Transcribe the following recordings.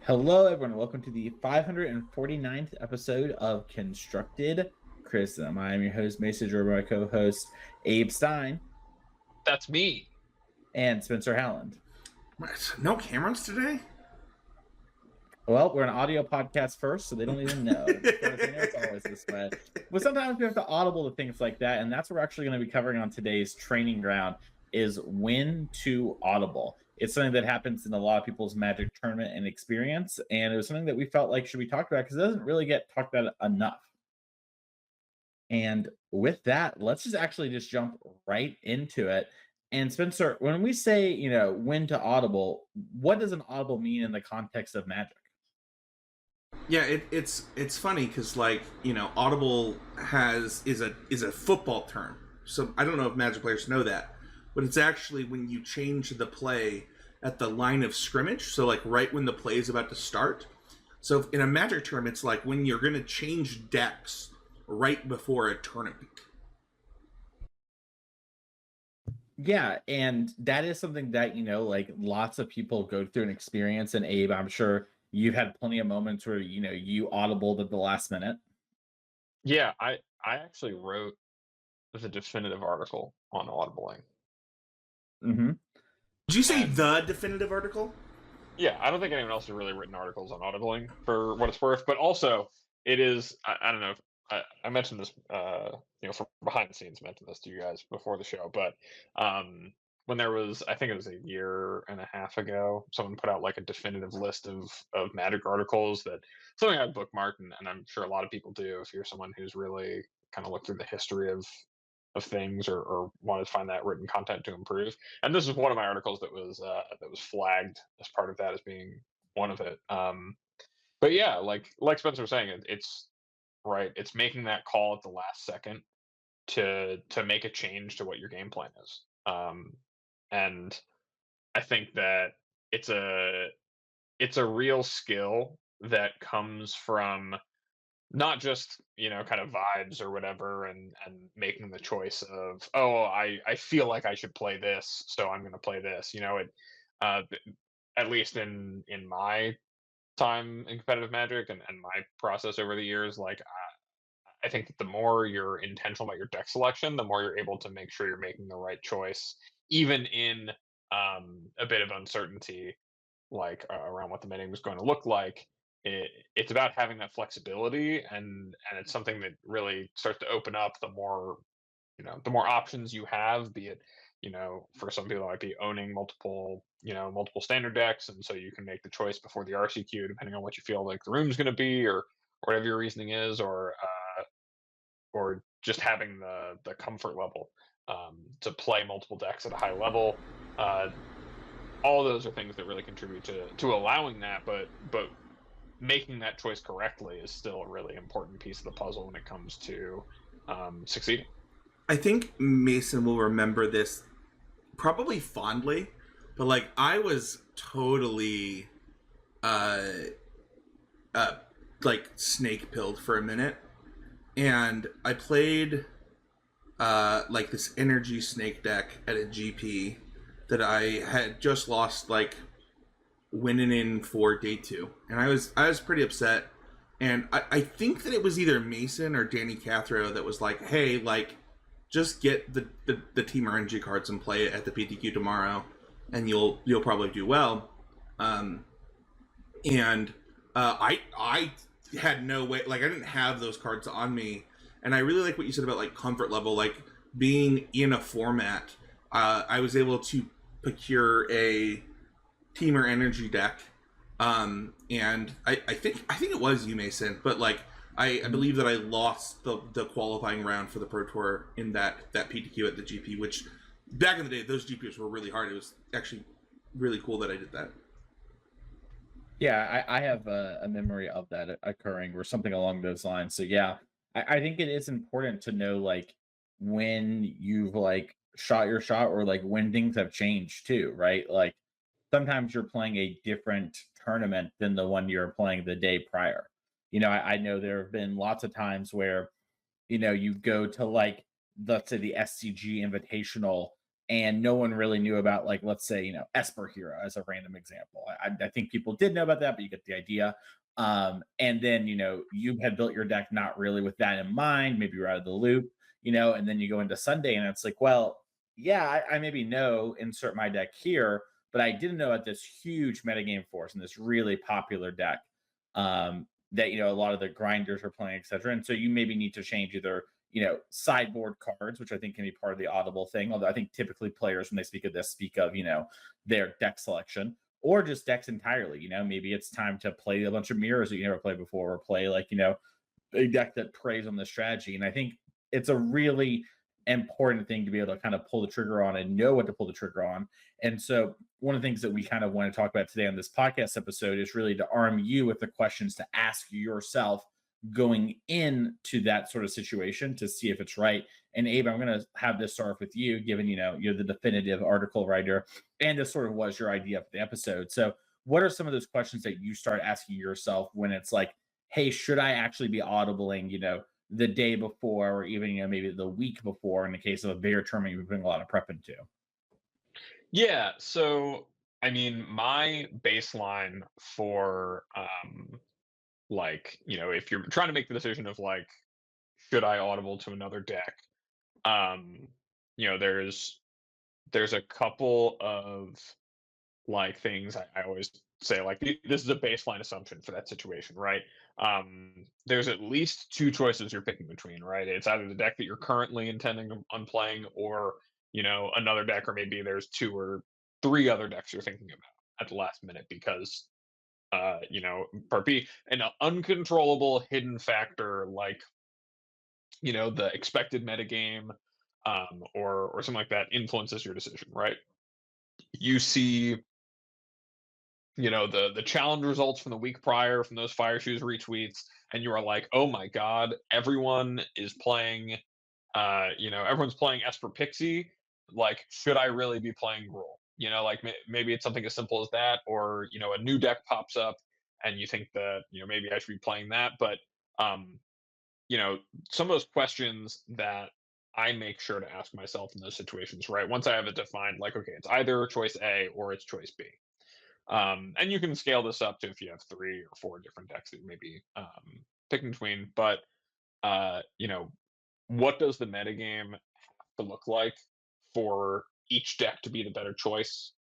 Hello, everyone. Welcome to the 549th episode of Constructed Criticism. I am your host, Mason Jordan, my co-host, Abe Stein, That's me. and Spencer Howland. What? No cameras today? Well, we're an audio podcast first, so they don't even know. It's always this way. But sometimes we have to audible to things like that, and that's what we're actually going to be covering on today's training ground is when to audible. It's something that happens in a lot of people's Magic tournament and experience, and it was something that we felt like should be talked about because it doesn't really get talked about enough. And with that, let's just jump right into it. And Spencer, when we say, when to audible, what does an audible mean in the context of Magic? Yeah, it's funny because Audible is a football term. So I don't know if Magic players know that, but it's actually when you change the play at the line of scrimmage. So like right when the play is about to start. So in a Magic term, it's like when you're going to change decks right before a tournament. Yeah, and that is something that, lots of people go through an experience. And Abe, I'm sure you've had plenty of moments where, you audibled at the last minute. Yeah, I actually wrote the definitive article on audibling. Mm-hmm. Did you say the definitive article? Yeah, I don't think anyone else has really written articles on audibling for what it's worth, but also it is, I don't know, I mentioned this, for behind the scenes, mentioned this to you guys before the show, but when there was, I think it was a year and a half ago, someone put out like a definitive list of Magic articles that something I bookmarked, and I'm sure a lot of people do if you're someone who's really kind of looked through the history of things or wanted to find that written content to improve. And this is one of my articles that was flagged as part of that as being one of it. But yeah, like Spencer was saying, it's right. It's making that call at the last second to make a change to what your game plan is. And I think that it's a real skill that comes from not just kind of vibes or whatever, and making the choice of, oh, I feel like I should play this, so I'm going to play this. Uh, at least in my time in competitive Magic and my process over the years, like I think that the more you're intentional about your deck selection, the more you're able to make sure you're making the right choice, even in a bit of uncertainty, like around what the meta is going to look like. It's about having that flexibility, and it's something that really starts to open up the more options you have. Be it, for some people, it might be owning multiple standard decks, and so you can make the choice before the RCQ, depending on what you feel like the room's going to be, or whatever your reasoning is, or just having the comfort level to play multiple decks at a high level. All of those are things that really contribute to allowing that, but making that choice correctly is still a really important piece of the puzzle when it comes to succeeding. I think Mason will remember this probably fondly, but I was totally snake pilled for a minute, and I played this energy snake deck at a GP that I had just lost winning in for day 2, and I was pretty upset. And I think that it was either Mason or Danny Cathro that was like, hey, just get the Team RNG cards and play it at the PTQ tomorrow, and you'll probably do well. I had no way, I didn't have those cards on me, and I really like what you said about comfort level, being in a format. I was able to procure a Teamer Energy deck, and I think it was you, Mason, but I believe that I lost the qualifying round for the Pro Tour in that PTQ at the GP, which back in the day those GPs were really hard. It was actually really cool that I did that. Yeah, I have a memory of that occurring or something along those lines. So yeah, I think it is important to know when you've shot your shot or when things have changed too, right? Sometimes you're playing a different tournament than the one you're playing the day prior. I know there have been lots of times where, you go to let's say the SCG Invitational and no one really knew about, like, let's say, Esper Hero as a random example. I think people did know about that, but you get the idea. And then you had built your deck not really with that in mind. Maybe you're out of the loop, and then you go into Sunday and it's like, well, yeah, I maybe know insert my deck here, but I didn't know about this huge metagame force and this really popular deck that a lot of the grinders are playing, etc. And so you maybe need to change either sideboard cards, which I think can be part of the Audible thing. Although I think typically players, when they speak of this, speak of their deck selection, or just decks entirely. Maybe it's time to play a bunch of mirrors that you never played before, or play like a deck that preys on the strategy. And I think it's a really important thing to be able to kind of pull the trigger on and know what to pull the trigger on. And so one of the things that we kind of want to talk about today on this podcast episode is really to arm you with the questions to ask yourself going into that sort of situation to see if it's right. And Abe, I'm going to have this start with you, given you're the definitive article writer, and this sort of was your idea for the episode. So what are some of those questions that you start asking yourself when it's like, hey, should I actually be audibling the day before, or even maybe the week before, in the case of a bigger tournament you're putting a lot of prep into? Yeah, so I mean, my baseline for like, if you're trying to make the decision of like, should I audible to another deck? Um, there's a couple of like things I always say, like, this is a baseline assumption for that situation, right? There's at least two choices you're picking between, right? It's either the deck that you're currently intending on playing, or another deck, or maybe there's two or three other decks you're thinking about at the last minute, because part B, an uncontrollable hidden factor like the expected metagame, or something like that influences your decision, right? You see the challenge results from the week prior from those Fire Shoes retweets, and you are like, oh my god, everyone is playing everyone's playing Esper Pixie. Like, should I really be playing Gruul? Like, maybe it's something as simple as that, or a new deck pops up and you think that maybe I should be playing that. But um some of those questions that I make sure to ask myself in those situations, right? Once I have it defined, like, okay, it's either choice A or it's choice B. And you can scale this up to if you have 3 or 4 different decks that you may be picking between. But what does the metagame have to look like for each deck to be the better choice?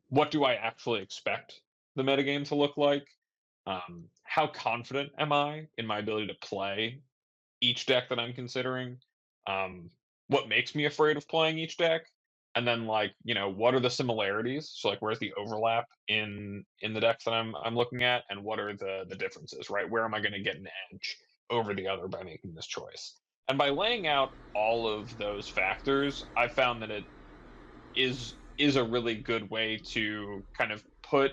What do I actually expect the metagame to look like? How confident am I in my ability to play each deck that I'm considering? What makes me afraid of playing each deck? And then, like, what are the similarities? So, like, where's the overlap in the decks that I'm looking at, and what are the differences, right? Where am I going to get an edge over the other by making this choice? And by laying out all of those factors, I found that it is a really good way to kind of put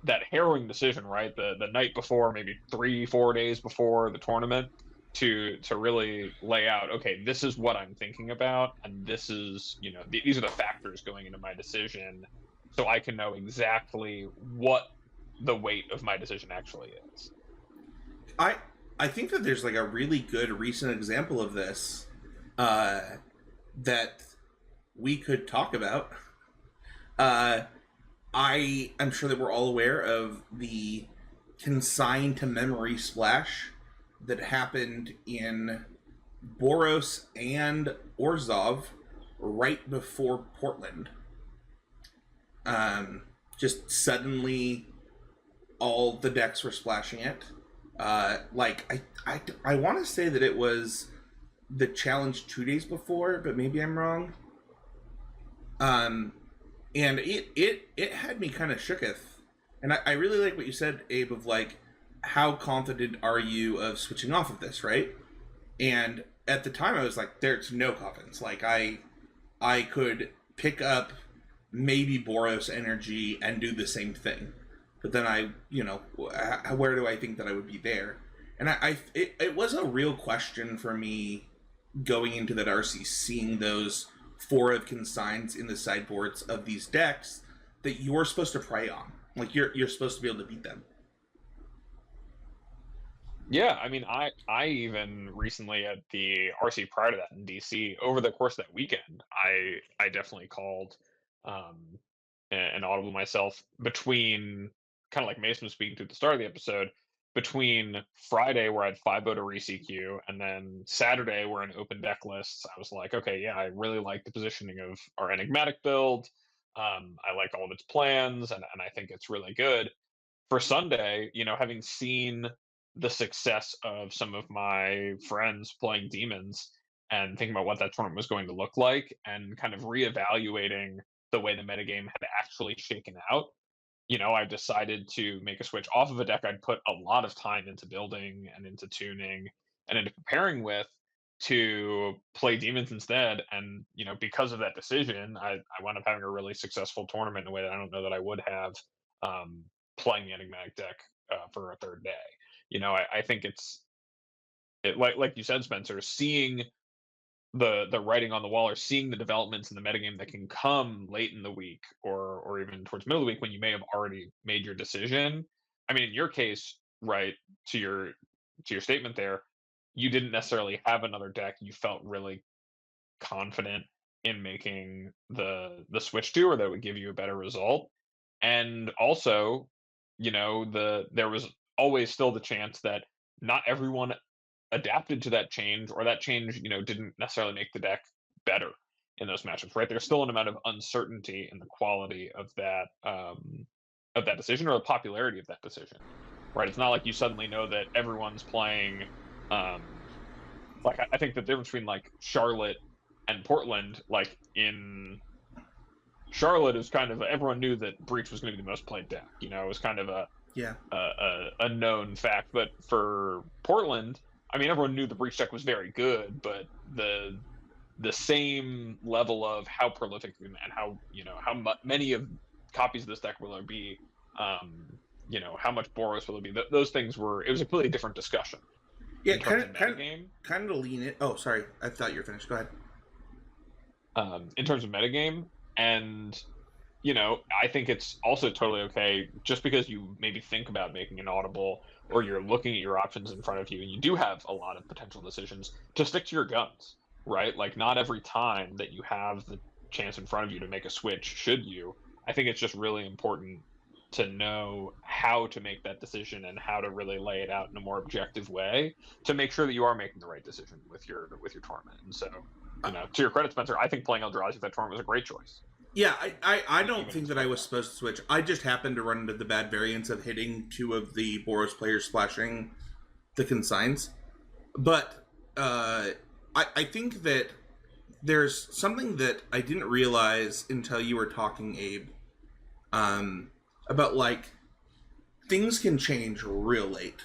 that harrowing decision, right? The night before, maybe 3-4 days before the tournament, to really lay out, okay, this is what I'm thinking about, and this is these are the factors going into my decision, so I can know exactly what the weight of my decision actually is. I think that there's like a really good recent example of this that we could talk about. I am sure that we're all aware of the consigned to memory splash that happened in Boros and Orzhov right before Portland. Just suddenly, all the decks were splashing it. Like, I want to say that it was the challenge 2 days before, but maybe I'm wrong. And it had me kind of shooketh. And I really like what you said, Abe, of like, how confident are you of switching off of this, right? And at the time I was like, there's no confidence. Like, I could pick up maybe Boros energy and do the same thing. But then where do I think that I would be there? And it was a real question for me going into that RC, seeing those 4 of consigns in the sideboards of these decks that you're supposed to prey on. Like, you're supposed to be able to beat them. Yeah, I mean, I even recently at the RC prior to that in DC, over the course of that weekend, I definitely called um an audible myself between, kind of like Mason was speaking to at the start of the episode, between Friday where I had 5 to re-CQ and then Saturday where in open deck lists I was like, okay, yeah, I really like the positioning of our enigmatic build. I like all of its plans, and I think it's really good for Sunday, having seen the success of some of my friends playing demons and thinking about what that tournament was going to look like and kind of reevaluating the way the metagame had actually shaken out, I decided to make a switch off of a deck I'd put a lot of time into building and into tuning and into preparing with, to play demons instead. And, because of that decision, I wound up having a really successful tournament in a way that I don't know that I would have um, playing the enigmatic deck for a third day. I think like you said, Spencer, seeing the writing on the wall, or seeing the developments in the metagame that can come late in the week, or even towards middle of the week when you may have already made your decision. I mean, in your case, right, to your statement there, you didn't necessarily have another deck you felt really confident in making the switch to, or that would give you a better result. And also, there was always still the chance that not everyone adapted to that change, or that change, didn't necessarily make the deck better in those matchups, right? There's still an amount of uncertainty in the quality of that decision, or the popularity of that decision, right? It's not like you suddenly know that everyone's playing. Um, like I think the difference between like Charlotte and Portland, like in Charlotte, is kind of, everyone knew that Breach was going to be the most played deck. It was kind of Yeah. a known fact. But for Portland, I mean, everyone knew the Breach deck was very good, but the same level of how prolific and how many of copies of this deck will there be, how much Boros will it be. Those things were, it was a completely different discussion Yeah, in terms of metagame. kind of lean it. Oh, sorry, I thought you were finished. Go ahead. In terms of metagame. And I think it's also totally okay, just because you maybe think about making an audible, or you're looking at your options in front of you and you do have a lot of potential decisions, to stick to your guns, right? Like, not every time that you have the chance in front of you to make a switch should you. I think it's just really important to know how to make that decision and how to really lay it out in a more objective way to make sure that you are making the right decision with your tournament. And so, to your credit, Spencer, I think playing Eldrazi at that tournament was a great choice. Yeah, I don't Even think that I was supposed to switch. I just happened to run into the bad variance of hitting two of the Boros players splashing the consigns. But I think that there's something that I didn't realize until you were talking, Abe, about like things can change real late.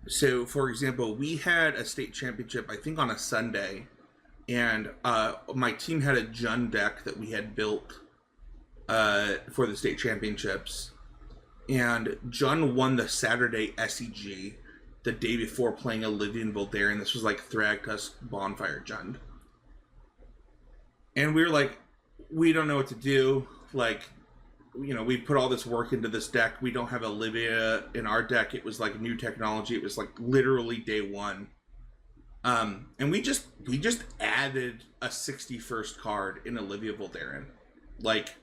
So, for example, we had a state championship, I think, on a Sunday, and my team had a Jun deck that we had built for the state championships, and Jun won the Saturday SEG the day before playing Oblivion Voldaren. This was like Thragtusk Bonfire Jund, and we were like, we don't know what to do. Like, we put all this work into this deck. We don't have Olivia in our deck. It was like new technology. It was like literally day one. And we just added a 61st card in Olivia Voldaren. Like,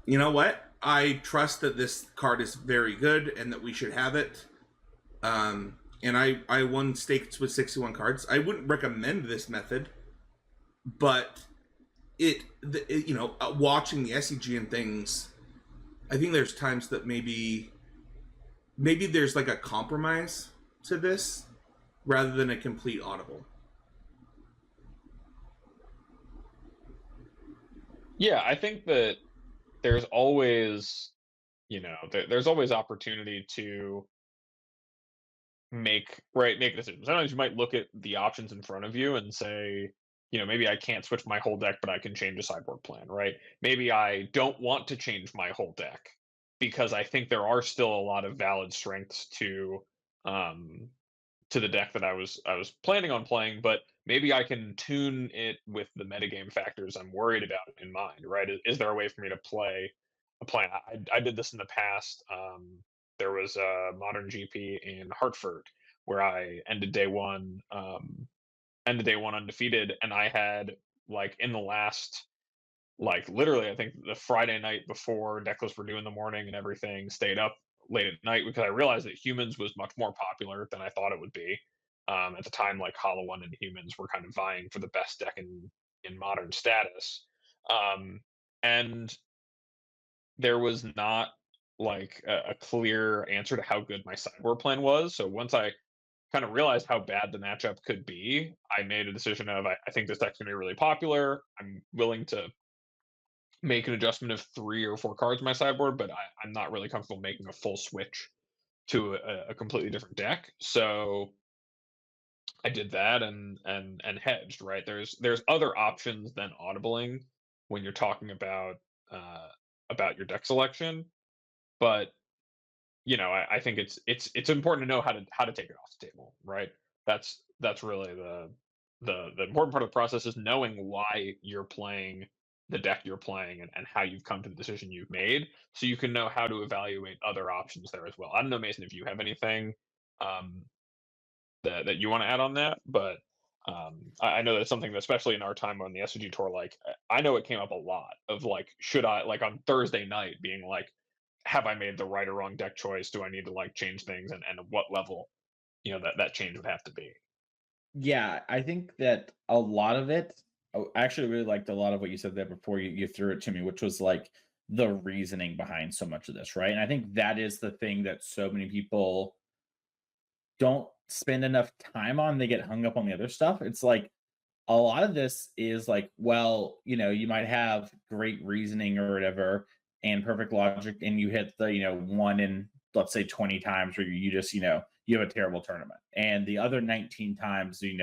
you know what? I trust that this card is very good and that we should have it. And I won stakes with 61 cards. I wouldn't recommend this method, but watching the SEG and things, I think there's times that maybe there's like a compromise to this rather than a complete audible. Yeah, I think that there's always, there's always opportunity to make a decision. Sometimes you might look at the options in front of you and say, maybe I can't switch my whole deck, but I can change a sideboard plan, right? Maybe I don't want to change my whole deck because I think there are still a lot of valid strengths um to the deck that I was planning on playing, but maybe I can tune it with the metagame factors I'm worried about in mind, right? Is there a way for me to play a plan? I did this in the past. there was a modern GP in Hartford where I ended day one undefeated, and I had like in the last like literally I think the Friday night before decklist were due in the morning and everything, stayed up late at night because I realized that humans was much more popular than I thought it would be. At the time, like Hollow One and Humans were kind of vying for the best deck in modern status. Um, and there was not like a clear answer to how good my sideboard plan was. So once I kind of realized how bad the matchup could be, I made a decision of I think this deck's gonna be really popular. I'm willing to make an adjustment of 3 or 4 cards in my sideboard, but I'm not really comfortable making a full switch to a completely different deck. So I did that and hedged, right? There's other options than audibling when you're talking uh, about your deck selection, but I think it's important to know how to take it off the table, right? That's really the important part of the process is knowing why you're playing the deck you're playing and how you've come to the decision you've made, so you can know how to evaluate other options there as well. I don't know, Mason, if you have anything um, that you want to add on that, but I know that's something that, especially in our time on the SCG tour, like I know it came up a lot of like, should I like on Thursday night being like, have I made the right or wrong deck choice? Do I need to like change things, and at what level that change would have to be? Yeah, I think that a lot of it, I actually really liked a lot of what you said there before you threw it to me, which was like the reasoning behind so much of this, right? And I think that is the thing that so many people don't spend enough time on. They get hung up on the other stuff. It's like a lot of this is like, well, you might have great reasoning or whatever and perfect logic, and you hit the, one in, let's say, 20 times where you just, you have a terrible tournament. And the other 19 times, we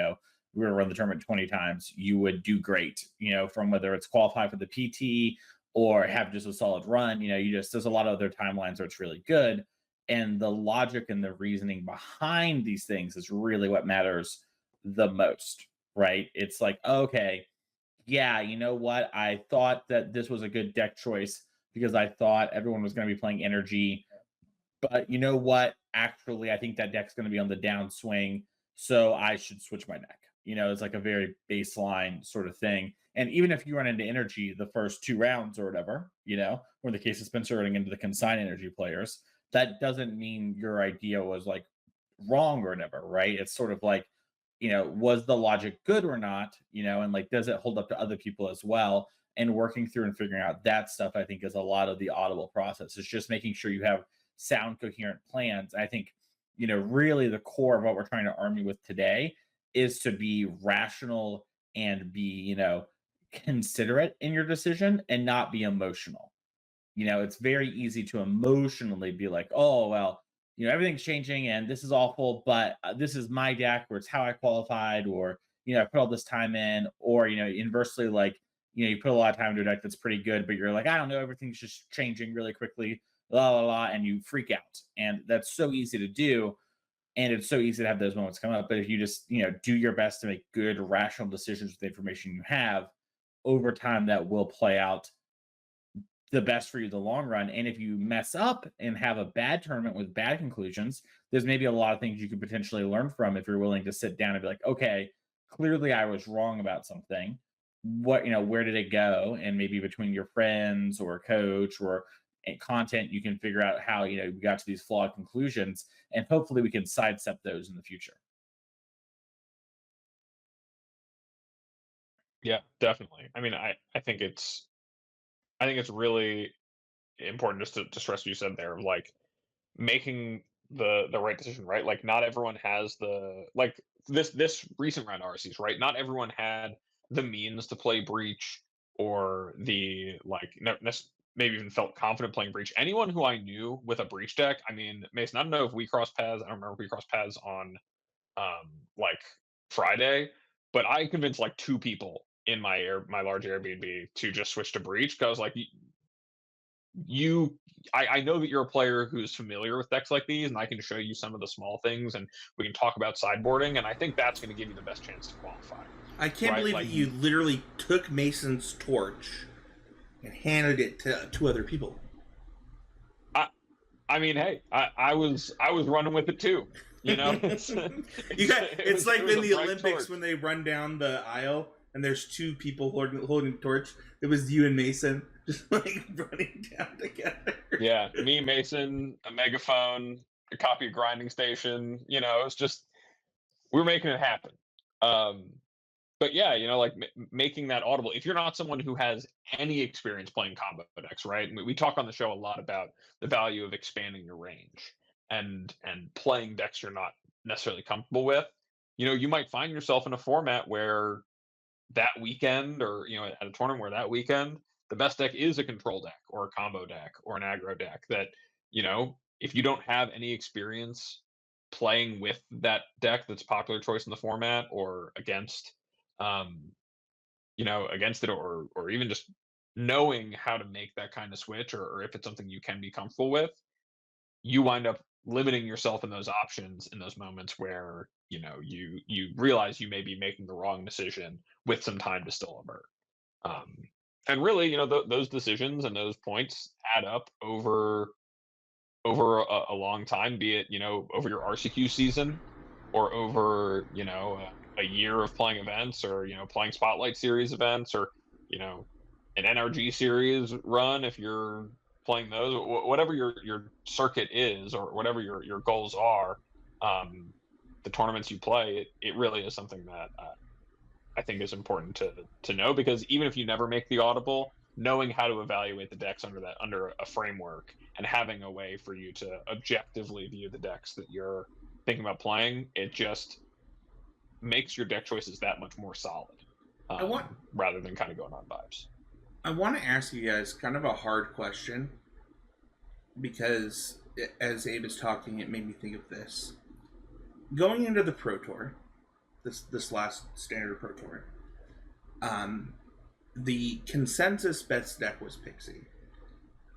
were to run the tournament 20 times, you would do great, from whether it's qualify for the PT or have just a solid run, there's a lot of other timelines where it's really good. And the logic and the reasoning behind these things is really what matters the most, right? It's like, okay, yeah, you know what? I thought that this was a good deck choice because I thought everyone was going to be playing energy. But you know what? Actually, I think that deck's going to be on the downswing. So I should switch my deck. It's like a very baseline sort of thing. And even if you run into energy the first 2 rounds or whatever, or in the case of Spencer running into the consign energy players, that doesn't mean your idea was like wrong or never, right? It's sort of like, was the logic good or not, and like, does it hold up to other people as well? And working through and figuring out that stuff, I think, is a lot of the audible process. It's just making sure you have sound, coherent plans. I think, really the core of what we're trying to arm you with today is to be rational and be, considerate in your decision and not be emotional. It's very easy to emotionally be like, oh, well, everything's changing and this is awful, but this is my deck, or it's how I qualified, or, I put all this time in, or, inversely, like, you put a lot of time into a deck that's pretty good, but you're like, I don't know, everything's just changing really quickly, la, la, la, and you freak out. And that's so easy to do. And it's so easy to have those moments come up. But if you just, do your best to make good, rational decisions with the information you have, over time, that will play out the best for you in the long run. And if you mess up and have a bad tournament with bad conclusions, there's maybe a lot of things you could potentially learn from if you're willing to sit down and be like, okay, clearly I was wrong about something. Where did it go? And maybe between your friends or coach or content, you can figure out how, we got to these flawed conclusions, and hopefully we can sidestep those in the future. Yeah, definitely. I mean, I think it's really important just to stress what you said there, of like making the right decision, right? Like not everyone has the like this recent round RCs, right? Not everyone had the means to play Breach, or the like maybe even felt confident playing Breach. Anyone who I knew with a Breach deck, I mean, Mason, I don't know if we crossed paths. I don't remember if we crossed paths on like Friday, but I convinced like 2 people in my large Airbnb to just switch to Breach, because like you I know that you're a player who's familiar with decks like these, and I can show you some of the small things, and we can talk about sideboarding, and I think that's going to give you the best chance to qualify. I can't Right? believe Like that you literally took Mason's torch and handed it to 2 other people. I mean, hey, I was running with it too. You know, It's it like was in a the bright Olympics torch. when they run down the aisle and there's two people holding a torch. It was you and Mason just like running down together. Yeah, me, Mason, a megaphone, a copy of Grinding Station. You know, it's just we're making it happen. Um, but yeah, you know, like making that audible. If you're not someone who has any experience playing combo decks, right? We talk on the show a lot about the value of expanding your range and playing decks you're not necessarily comfortable with. You know, you might find yourself in a format where that weekend, or you know, at a tournament where that weekend the best deck is a control deck or a combo deck or an aggro deck. That, you know, if you don't have any experience playing with that deck that's popular choice in the format, or against um you know, against it, or even just knowing how to make that kind of switch, or if it's something you can be comfortable with, you wind up limiting yourself in those options in those moments where, you know, you realize you may be making the wrong decision with some time to still avert. um, and really, you know, those decisions and those points add up over a long time, be it, you know, over your RCQ season, or over, you know, a year of playing events, or, you know, playing Spotlight Series events, or, you know, an NRG series run if you're playing those, whatever your circuit is, or whatever your goals are. The tournaments you play, it really is something that I think is important to know, because even if you never make the audible, knowing how to evaluate the decks under a framework, and having a way for you to objectively view the decks that you're thinking about playing, it just makes your deck choices that much more solid, I want rather than kind of going on vibes. I want to ask you guys kind of a hard question because as Abe is talking, it made me think of this. Going into the Pro Tour, this last standard Pro Tour, the consensus best deck was Pixie.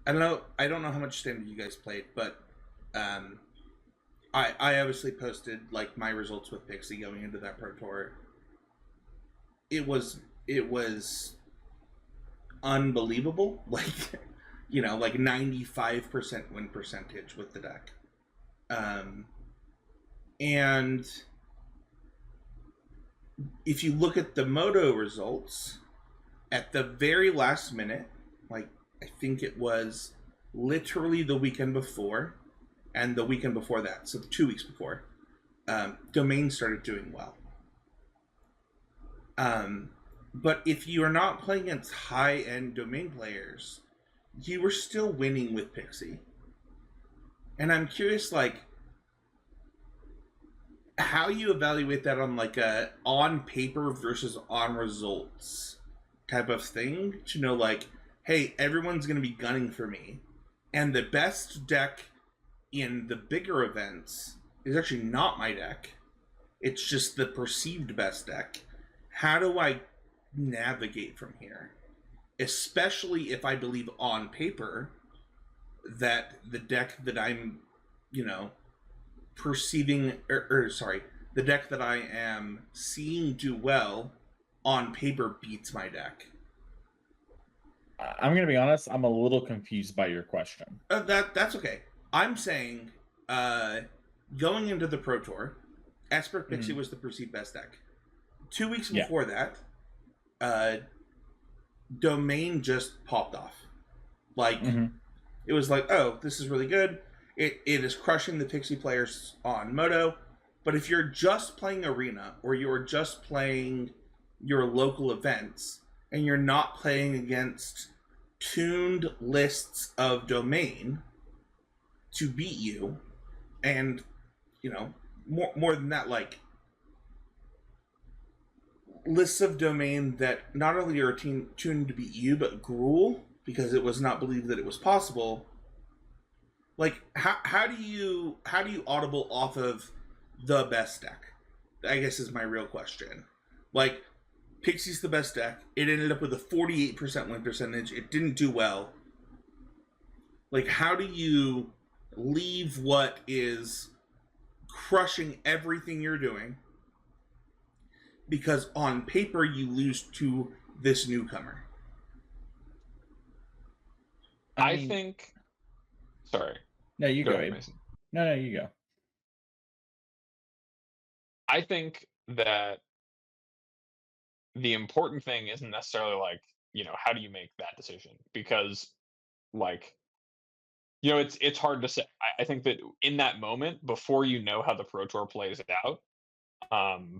I don't know how much standard you guys played, but um, I obviously posted like my results with Pixie going into that Pro Tour. It was unbelievable. Like, you know, like 95% win percentage with the deck. And if you look at the Moto results, at the very last minute, like I think it was literally the weekend before and the weekend before that, so 2 weeks before, Domain started doing well. But if you are not playing against high-end Domain players, you were still winning with Pixie. And I'm curious, like, how you evaluate that on like a on paper versus on results type of thing, to know like, hey, everyone's going to be gunning for me, and the best deck in the bigger events is actually not my deck. It's just the perceived best deck. How do I navigate from here? Especially if I believe on paper that the deck that I'm, you know, perceiving, sorry, the deck that I am seeing do well on paper beats my deck. I'm gonna be honest. I'm a little confused by your question. That's okay. I'm saying, going into the Pro Tour, Esper Pixie was the perceived best deck. 2 weeks before that, Domain just popped off. Like, it was like, oh, this is really good. It is crushing the Pixie players on Moto. But if you're just playing Arena, or you're just playing your local events, and you're not playing against tuned lists of Domain to beat you, and, you know, more than that, like, lists of Domain that not only are tuned to beat you, but Gruul, because it was not believed that it was possible. Like, how do you audible off of the best deck? I guess is my real question. Like, Pixie's the best deck. It ended up with a 48% win percentage. It didn't do well. Like, how do you leave what is crushing everything you're doing because on paper you lose to this newcomer? I think. Sorry. No, you Go go, ahead, Abe. Mason. No, you go. I think that the important thing isn't necessarily like, how do you make that decision? Because like, it's hard to say. I think that in that moment, before you know how the Pro Tour plays out,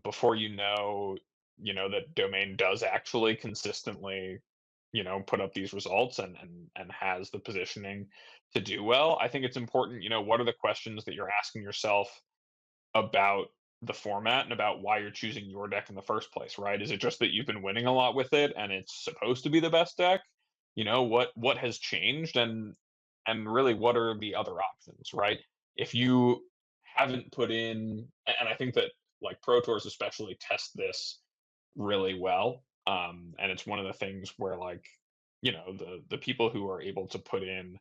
before that Domain does actually consistently, put up these results and has the positioning to do well, I think it's important, what are the questions that you're asking yourself about the format and about why you're choosing your deck in the first place, right? Is it just that you've been winning a lot with it and it's supposed to be the best deck? What has changed, and really what are the other options, right? If you haven't put in, and I think that like Pro Tours especially test this really well. And it's one of the things where like, the people who are able to put in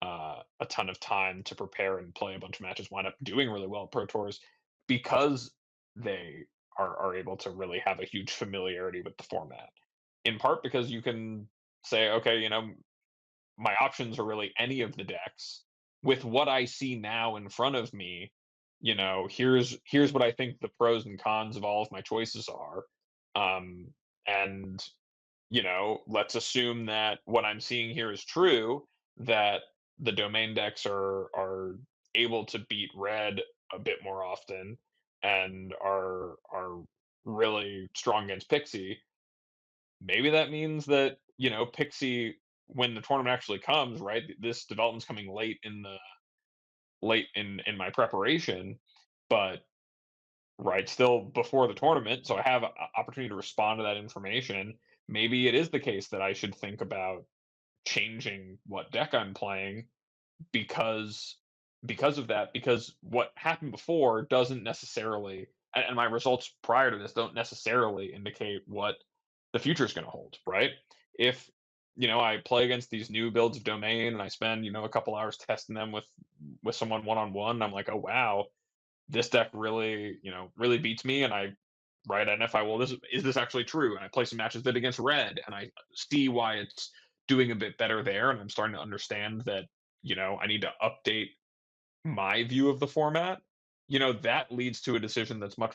a ton of time to prepare and play a bunch of matches wind up doing really well at Pro Tours because they are able to really have a huge familiarity with the format. In part because you can say, okay, my options are really any of the decks. With what I see now in front of me, here's what I think the pros and cons of all of my choices are. And let's assume that what I'm seeing here is true, that the domain decks are able to beat red a bit more often and are really strong against Pixie. Maybe that means that, Pixie, when the tournament actually comes, right? This development's coming late in my preparation, but right, still before the tournament, so I have opportunity to respond to that information. Maybe it is the case that I should think about changing what deck I'm playing because of that, because what happened before doesn't necessarily, and my results prior to this don't necessarily indicate what the future is going to hold, right? If I play against these new builds of domain and I spend a couple hours testing them with someone one on one, I'm like, oh wow, this deck really really beats me, and I right identify, well, this is this actually true, and I play some matches that against red and I see why it's doing a bit better there, and I'm starting to understand that I need to update my view of the format. That leads to a decision that's much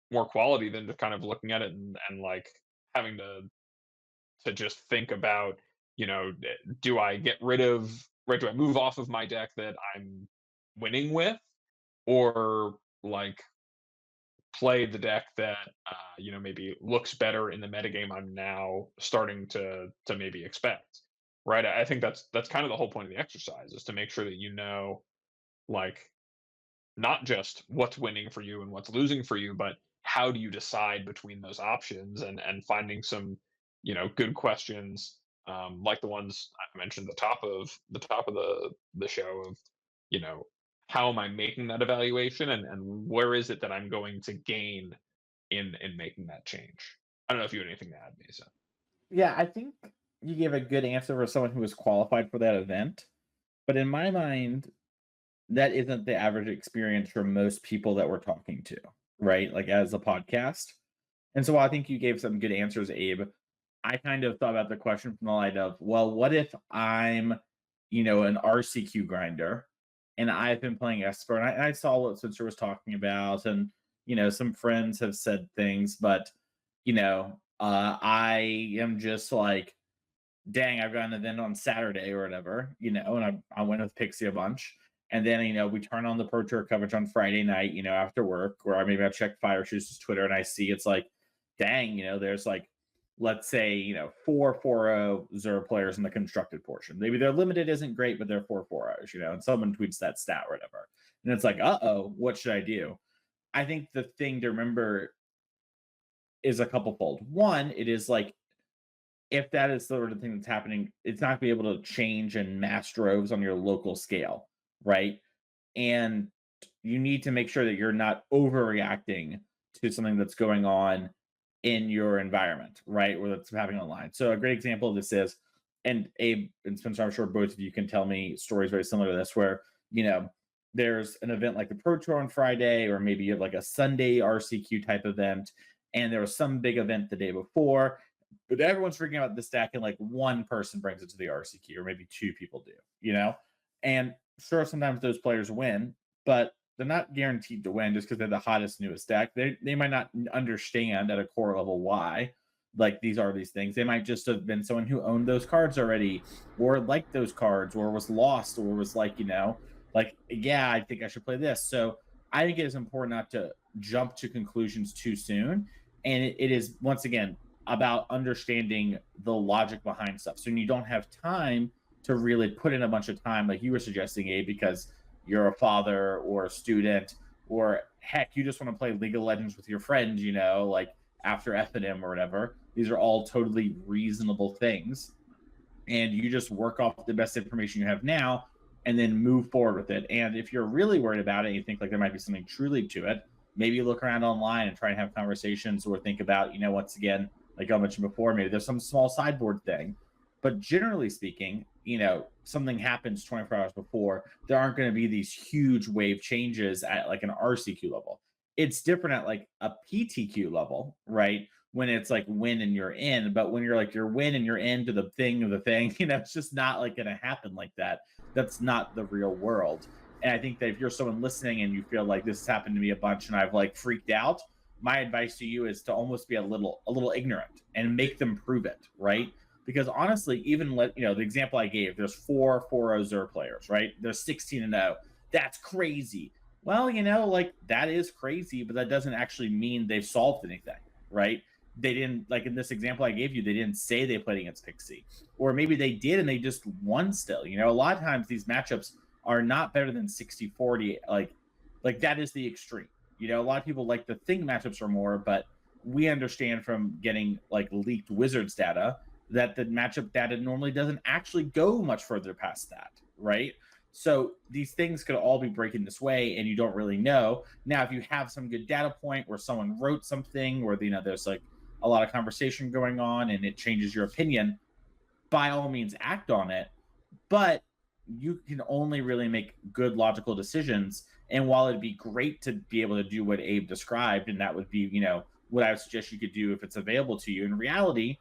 more quality than just kind of looking at it and like having to just think about, do I get rid of, right, do I move off of my deck that I'm winning with, or like play the deck that maybe looks better in the metagame I'm now starting to maybe expect. Right. I think that's kind of the whole point of the exercise, is to make sure that like, not just what's winning for you and what's losing for you, but how do you decide between those options, and finding some, good questions, like the ones I mentioned at the top of the show of, you know, how am I making that evaluation, and where is it that I'm going to gain in making that change? I don't know if you had anything to add, Mesa. Yeah, I think you gave a good answer for someone who was qualified for that event. But in my mind, that isn't the average experience for most people that we're talking to, right? Like as a podcast. And so while I think you gave some good answers, Abe, I kind of thought about the question from the light of, well, what if I'm, an RCQ grinder and I've been playing Esper, and I saw what Spencer was talking about, and some friends have said things, but I am just like, dang, I've got an event on Saturday or whatever, and I went with Pixie a bunch. And then, we turn on the Pro Tour coverage on Friday night, after work, or maybe I check Fire Shoes' Twitter and I see it's like, dang, there's like, let's say, 4-4-0 players in the constructed portion. Maybe their limited isn't great, but they're 4-4-0s, and someone tweets that stat or whatever. And it's like, uh-oh, what should I do? I think the thing to remember is a couple fold. One, it is like, if that is the sort of thing that's happening, it's not gonna be able to change in mass droves on your local scale, right? And you need to make sure that you're not overreacting to something that's going on in your environment, right? Or that's happening online. So a great example of this is, and Abe and Spencer, I'm sure both of you can tell me stories very similar to this, where there's an event like the Pro Tour on Friday, or maybe you have like a Sunday RCQ type event, and there was some big event the day before, but everyone's freaking out this deck, and like one person brings it to the RCQ, or maybe two people do, and sure, sometimes those players win, but they're not guaranteed to win just because they're the hottest, newest deck. They might not understand at a core level why, like, these are these things. They might just have been someone who owned those cards already, or liked those cards, or was lost, or was like, like, yeah, I think I should play this. So I think it is important not to jump to conclusions too soon. And it is, once again, about understanding the logic behind stuff. So when you don't have time to really put in a bunch of time, like you were suggesting, Abe, because you're a father or a student, or heck, you just want to play League of Legends with your friends, like after F&M or whatever. These are all totally reasonable things. And you just work off the best information you have now and then move forward with it. And if you're really worried about it and you think like there might be something truly to it, maybe you look around online and try and have conversations, or think about, once again, like I mentioned before, maybe there's some small sideboard thing. But generally speaking, something happens 24 hours before, there aren't going to be these huge wave changes at like an RCQ level. It's different at like a PTQ level, right? When it's like win and you're in, but when you're like you're win and you're into the thing of the thing, it's just not like going to happen like that. That's not the real world. And I think that if you're someone listening and you feel like this has happened to me a bunch and I've like freaked out, my advice to you is to almost be a little ignorant and make them prove it, right? Because honestly, even the example I gave, there's 4 Zer players, right? There's 16-0. That's crazy. Well, like that is crazy, but that doesn't actually mean they've solved anything, right? They didn't, like in this example I gave you, they didn't say they played against Pixie, or maybe they did and they just won still. A lot of times these matchups are not better than 60-40. Like that is the extreme. A lot of people like to think matchups are more, but we understand from getting like leaked Wizards data that the matchup data normally doesn't actually go much further past that, right? So these things could all be breaking this way, and you don't really know. Now, if you have some good data point where someone wrote something, or there's like a lot of conversation going on, and it changes your opinion, by all means, act on it. But you can only really make good logical decisions. And while it'd be great to be able to do what Abe described, and that would be, what I would suggest you could do if it's available to you, in reality,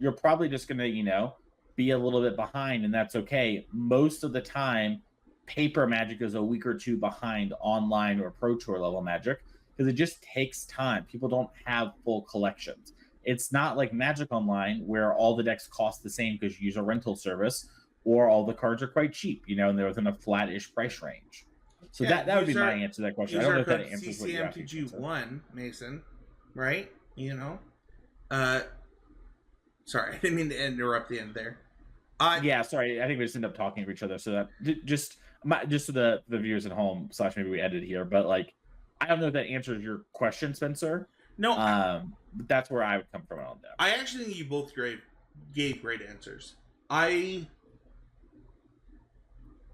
you're probably just going to, be a little bit behind, and that's okay. Most of the time, paper Magic is a week or two behind online or Pro Tour level Magic, because it just takes time. People don't have full collections. It's not like Magic Online where all the decks cost the same because you use a rental service, or all the cards are quite cheap, and they're within a flat-ish price range. So that would be my answer to that question. I don't know if that answers what you're asking. CCMTG1, Mason, right? Sorry, I didn't mean to interrupt the end there. Yeah, sorry. I think we just end up talking to each other. So that just so the viewers at home / maybe we edit here, but like, I don't know if that answers your question, Spencer. No, but that's where I would come from on that. I actually think you both gave great answers. I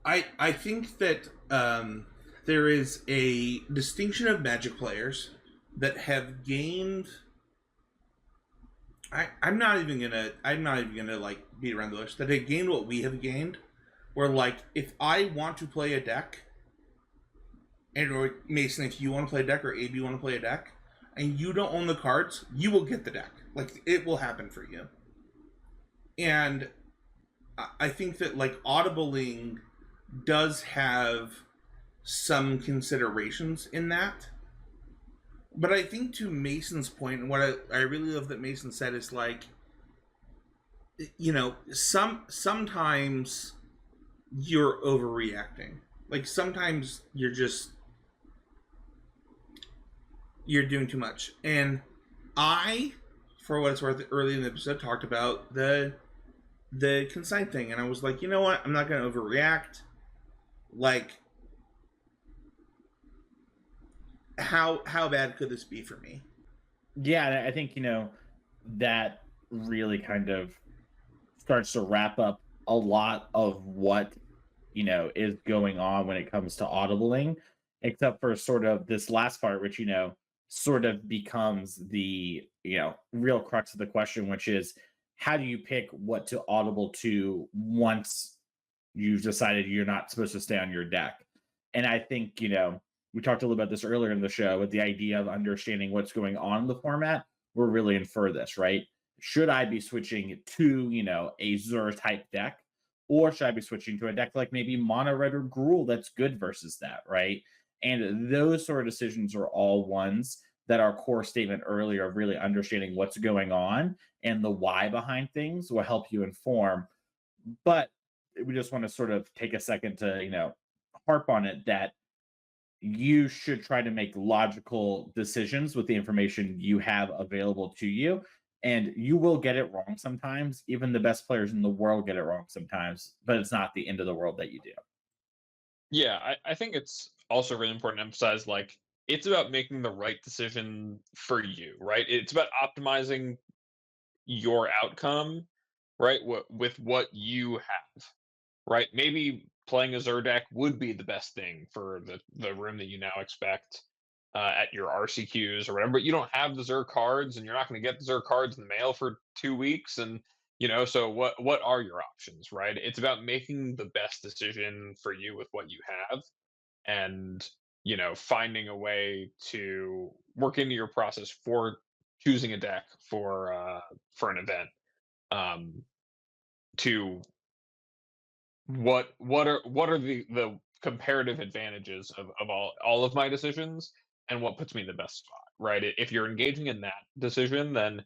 think that there is a distinction of Magic players that have gained. I'm not even gonna like beat around the bush. That have gained what we have gained. Where like, if I want to play a deck, or Mason, if you want to play a deck, or Abe, you want to play a deck, and you don't own the cards, you will get the deck. Like, it will happen for you. And I think that like audibling does have some considerations in that. But I think, to Mason's point, and what I really love that Mason said is like, sometimes you're overreacting. Like, sometimes you're doing too much. And I, for what it's worth, early in the episode talked about the consign thing, and I was like, you know what? I'm not going to overreact. Like, how bad could this be for me? Yeah, I think that really kind of starts to wrap up a lot of what is going on when it comes to audibling, except for sort of this last part, which sort of becomes the real crux of the question, which is, how do you pick what to audible to once you've decided you're not supposed to stay on your deck? And I think we talked a little about this earlier in the show, with the idea of understanding what's going on in the format. We're really infer this, right? Should I be switching to, a Zur type deck, Or should I be switching to a deck like maybe Mono Red or Gruul that's good versus that, right? And those sort of decisions are all ones that our core statement earlier of really understanding what's going on and the why behind things will help you inform. But we just want to sort of take a second to, harp on it that you should try to make logical decisions with the information you have available to you. And you will get it wrong sometimes. Even the best players in the world get it wrong sometimes, but it's not the end of the world that you do. Yeah, I think it's also really important to emphasize like it's about making the right decision for you, right? It's about optimizing your outcome, right? With what you have, right? Maybe playing a Xur deck would be the best thing for the room that you now expect at your RCQs or whatever. But you don't have the Xur cards, and you're not going to get the Xur cards in the mail for 2 weeks. And so what are your options, right? It's about making the best decision for you with what you have, and finding a way to work into your process for choosing a deck for an event. Um, to what are the comparative advantages of all of my decisions, and what puts me in the best spot, right? If you're engaging in that decision, then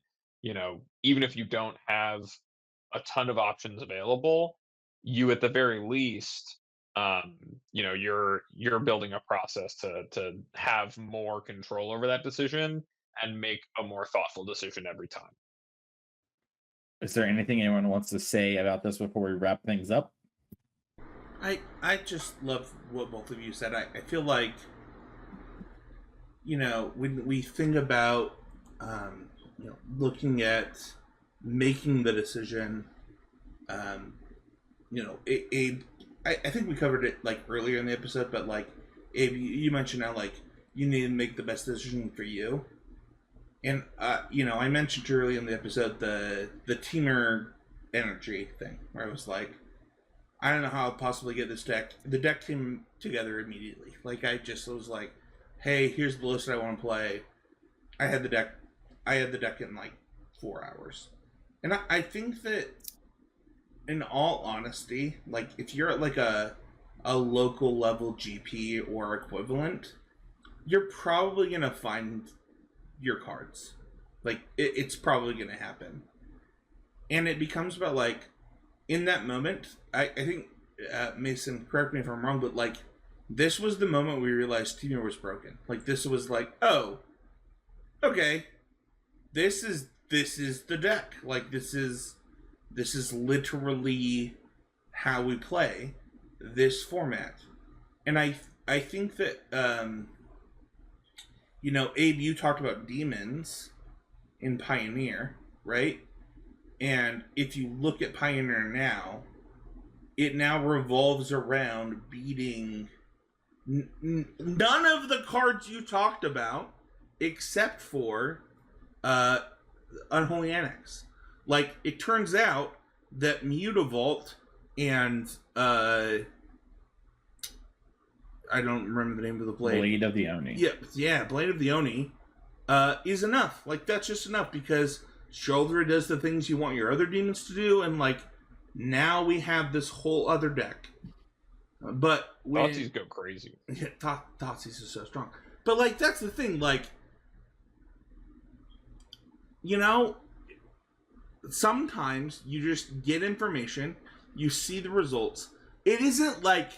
even if you don't have a ton of options available, you at the very least you're building a process to have more control over that decision and make a more thoughtful decision every time. Is there anything anyone wants to say about this before we wrap things up? I just love what both of you said. I feel like, when we think about, looking at making the decision, I think we covered it like earlier in the episode, but like Abe, you mentioned how like you need to make the best decision for you. And I mentioned earlier in the episode the teamer energy thing, where I was like, I don't know how I'll possibly get this deck. The deck came together immediately. Like I just was like, hey, here's the list I want to play. I had the deck. I had the deck in like 4 hours, and I think that, in all honesty, like if you're at like a local level GP or equivalent, you're probably gonna find your cards. Like it's probably gonna happen, and it becomes about like in that moment. I think Mason, correct me if I'm wrong, but like this was the moment we realized Teamer was broken. Like this was like, oh, okay, this is the deck. Like this is literally how we play this format. And I think that Abe, you talked about demons in Pioneer, right? And if you look at Pioneer now, it now revolves around beating none of the cards you talked about except for Unholy Annex. Like, it turns out that Mutavault and I don't remember the name of the blade. Blade of the Oni. Yeah, Blade of the Oni is enough. Like, that's just enough because Shoulder does the things you want your other demons to do, and like now we have this whole other deck. But when Thoughtseize go crazy. Yeah, Thoughtseize is so strong. But like that's the thing, like sometimes you just get information, you see the results. It isn't like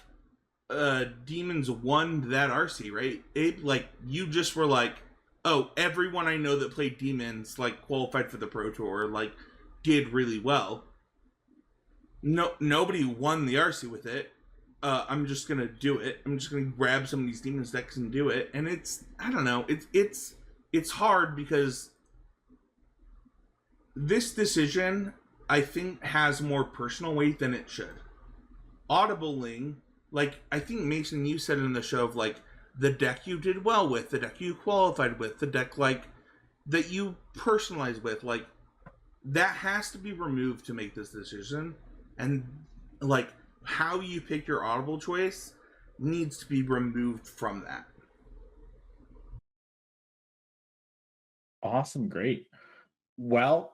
Demons won that RC, right? Like you just were like, oh, everyone I know that played Demons like qualified for the Pro Tour, like did really well. No, nobody won the RC with it. I'm just gonna do it. I'm just gonna grab some of these Demons decks and do it. And I don't know. It's hard because this decision, I think, has more personal weight than it should. Audibling, like I think Mason, you said in the show of like the deck you did well with, the deck you qualified with, the deck like that you personalized with, like that has to be removed to make this decision. And like how you pick your Audible choice needs to be removed from that. Awesome, great. Well,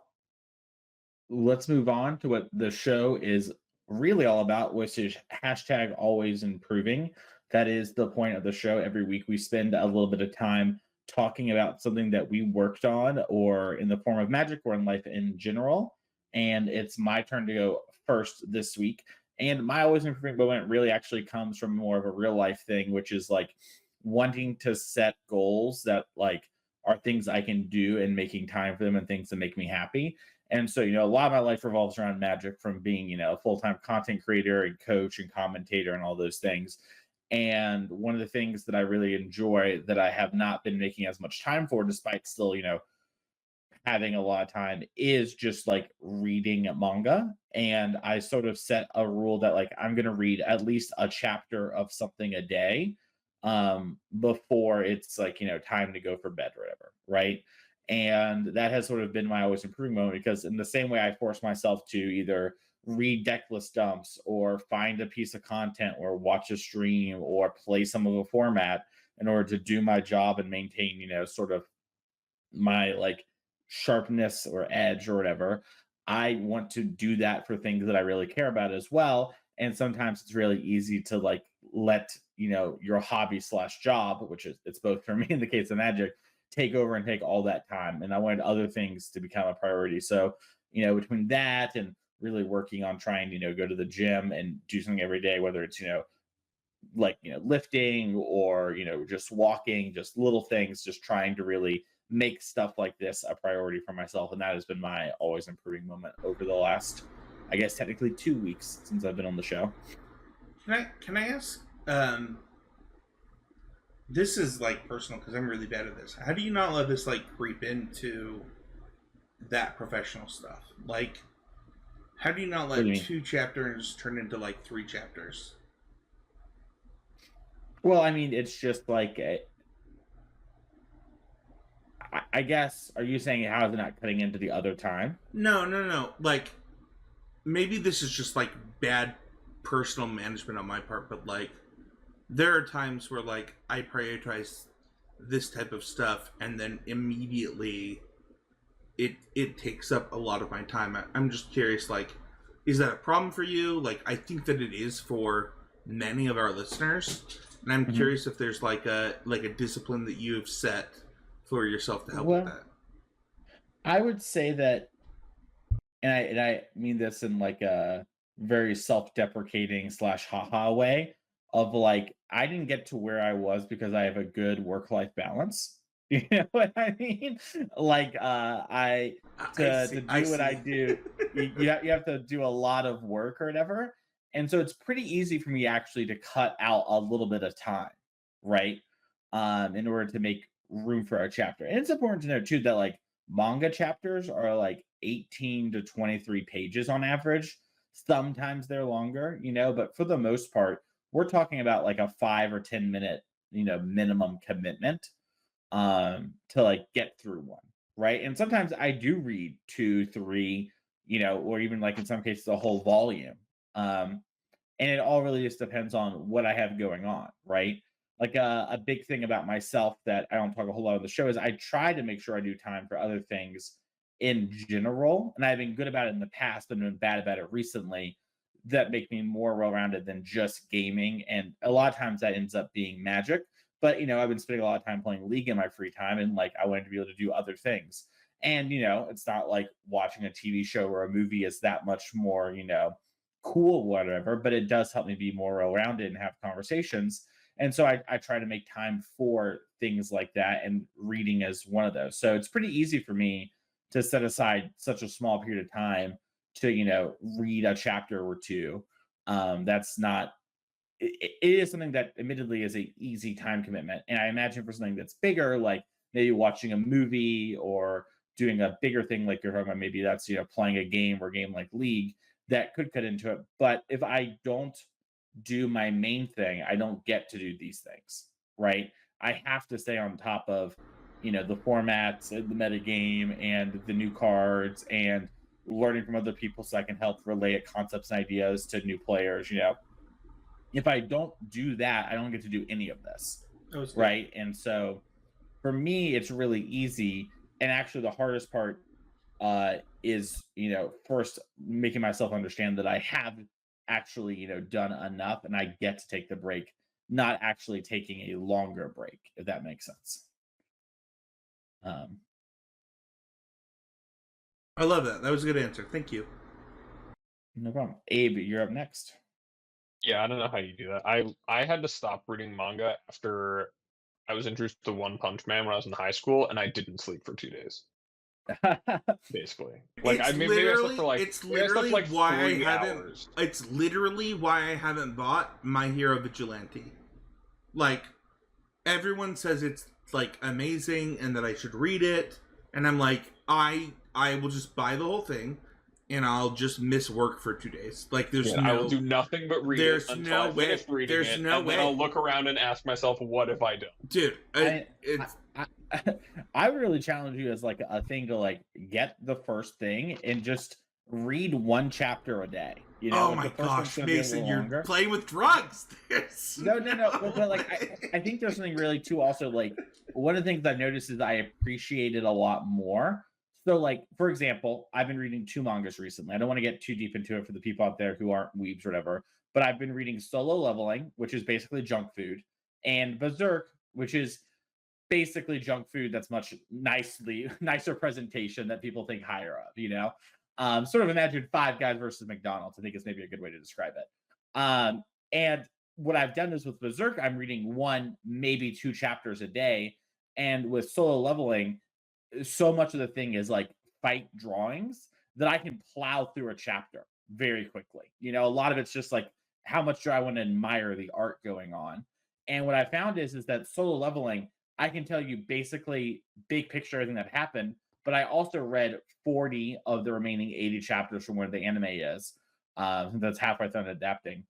let's move on to what the show is really all about, which is hashtag always improving. That is the point of the show. Every week we spend a little bit of time talking about something that we worked on, or in the form of magic or in life in general. And it's my turn to go first this week. And my always improving moment really actually comes from more of a real life thing, which is like wanting to set goals that like are things I can do and making time for them and things that make me happy. And so, a lot of my life revolves around magic, from being, a full time content creator and coach and commentator and all those things. And one of the things that I really enjoy that I have not been making as much time for, despite still, having a lot of time, is just like reading manga. And I sort of set a rule that like I'm going to read at least a chapter of something a day before it's like, time to go for bed or whatever, right? And that has sort of been my always improving moment, because in the same way I force myself to either read decklist dumps or find a piece of content or watch a stream or play some of a format in order to do my job and maintain, sort of my like sharpness or edge or whatever. I want to do that for things that I really care about as well. And sometimes it's really easy to like let, your hobby slash job, which is it's both for me in the case of magic, take over and take all that time. And I wanted other things to become a priority. So, between that and really working on trying to, go to the gym and do something every day, whether it's, like lifting or just walking, just little things, just trying to really make stuff like this a priority for myself. And that has been my always improving moment over the last, I guess, technically 2 weeks since I've been on the show. Can I ask? This is like personal because I'm really bad at this. How do you not let this like creep into that professional stuff? Like, how do you not What do let you mean? 2 chapters turn into like 3 chapters? Well, I mean, it's just like I guess, are you saying how is it not cutting into the other time? No, no, no. Like, maybe this is just like bad personal management on my part, but like, there are times where like I prioritize this type of stuff, and then immediately it takes up a lot of my time. I'm just curious, like, is that a problem for you? Like, I think that it is for many of our listeners, and I'm Mhm. curious if there's like a discipline that you have set for yourself to help with Well, that. I would say that, and I mean this in like a very self-deprecating slash haha way, of like I didn't get to where I was because I have a good work-life balance. You know what I mean? Like I I to see. I do what I see. do, you have to do a lot of work or whatever. And so it's pretty easy for me actually to cut out a little bit of time, right? In order to make room for a chapter. And it's important to know too that like manga chapters are like 18 to 23 pages on average. Sometimes they're longer, but for the most part, we're talking about like a 5 or 10 minute, minimum commitment to like get through one. Right. And sometimes I do read two, three, or even like in some cases a whole volume. Um, and it all really just depends on what I have going on, right? Like a big thing about myself that I don't talk a whole lot on the show is I try to make sure I do time for other things in general, and I've been good about it in the past, but been bad about it recently. That make me more well-rounded than just gaming, and a lot of times that ends up being magic. But I've been spending a lot of time playing League in my free time, and like I wanted to be able to do other things. And it's not like watching a TV show or a movie is that much more, cool, whatever, but it does help me be more well-rounded and have conversations. And so I try to make time for things like that, and reading is one of those. So it's pretty easy for me to set aside such a small period of time to, read a chapter or two. That's not, it is something that admittedly is a easy time commitment. And I imagine for something that's bigger, like maybe watching a movie or doing a bigger thing like you're talking about, maybe that's, playing a game or game like League, that could cut into it. But if I don't do my main thing, I don't get to do these things, right? I have to stay on top of, the formats and the metagame and the new cards and learning from other people so I can help relay concepts and ideas to new players. If I don't do that, I don't get to do any of this, That was good. right? And so for me, it's really easy. And actually, the hardest part is, first making myself understand that I have actually, done enough and I get to take the break, not actually taking a longer break, if that makes sense. Um, I love that. That was a good answer. Thank you. no problem. Abe, you're up next. Yeah, I don't know how you do that. I had to stop reading manga after I was introduced to One Punch Man when I was in high school, and I didn't sleep for 2 days. Basically, like maybe I slept for like It's maybe I slept literally for like why I 3 haven't. hours. It's literally why I haven't bought My Hero Vigilante. Like, everyone says it's like amazing and that I should read it, and I'm like, I will just buy the whole thing, and I'll just miss work for 2 days. Like, there's Yeah, I will no, do nothing but read it there's until no I way, finish reading there's it, no and then I'll way, look around and ask myself, what if I don't? dude. I, It's I, I really challenge you as like a thing to like get the first thing and just read one chapter a day. oh Like my the first one's gosh, gonna be a Mason, little you're longer. playing with drugs. There's No. But like way. I think there's something really too also like one of the things I've noticed is I appreciate it a lot more. So like for example, I've been reading 2 mangas recently. I don't want to get too deep into it for the people out there who aren't weebs or whatever, but I've been reading Solo Leveling, which is basically junk food, and Berserk, which is basically junk food that's much nicer presentation that people think higher of. Sort of imagine Five Guys versus McDonald's. I think is maybe a good way to describe it. And what I've done is with Berserk, I'm reading 1, maybe 2 chapters a day. And with Solo Leveling, so much of the thing is like fight drawings that I can plow through a chapter very quickly. A lot of it's just like how much do I want to admire the art going on. And what I found is that Solo Leveling, I can tell you basically big picture everything that happened, but I also read 40 of the remaining 80 chapters from where the anime is. That's halfway through adapting.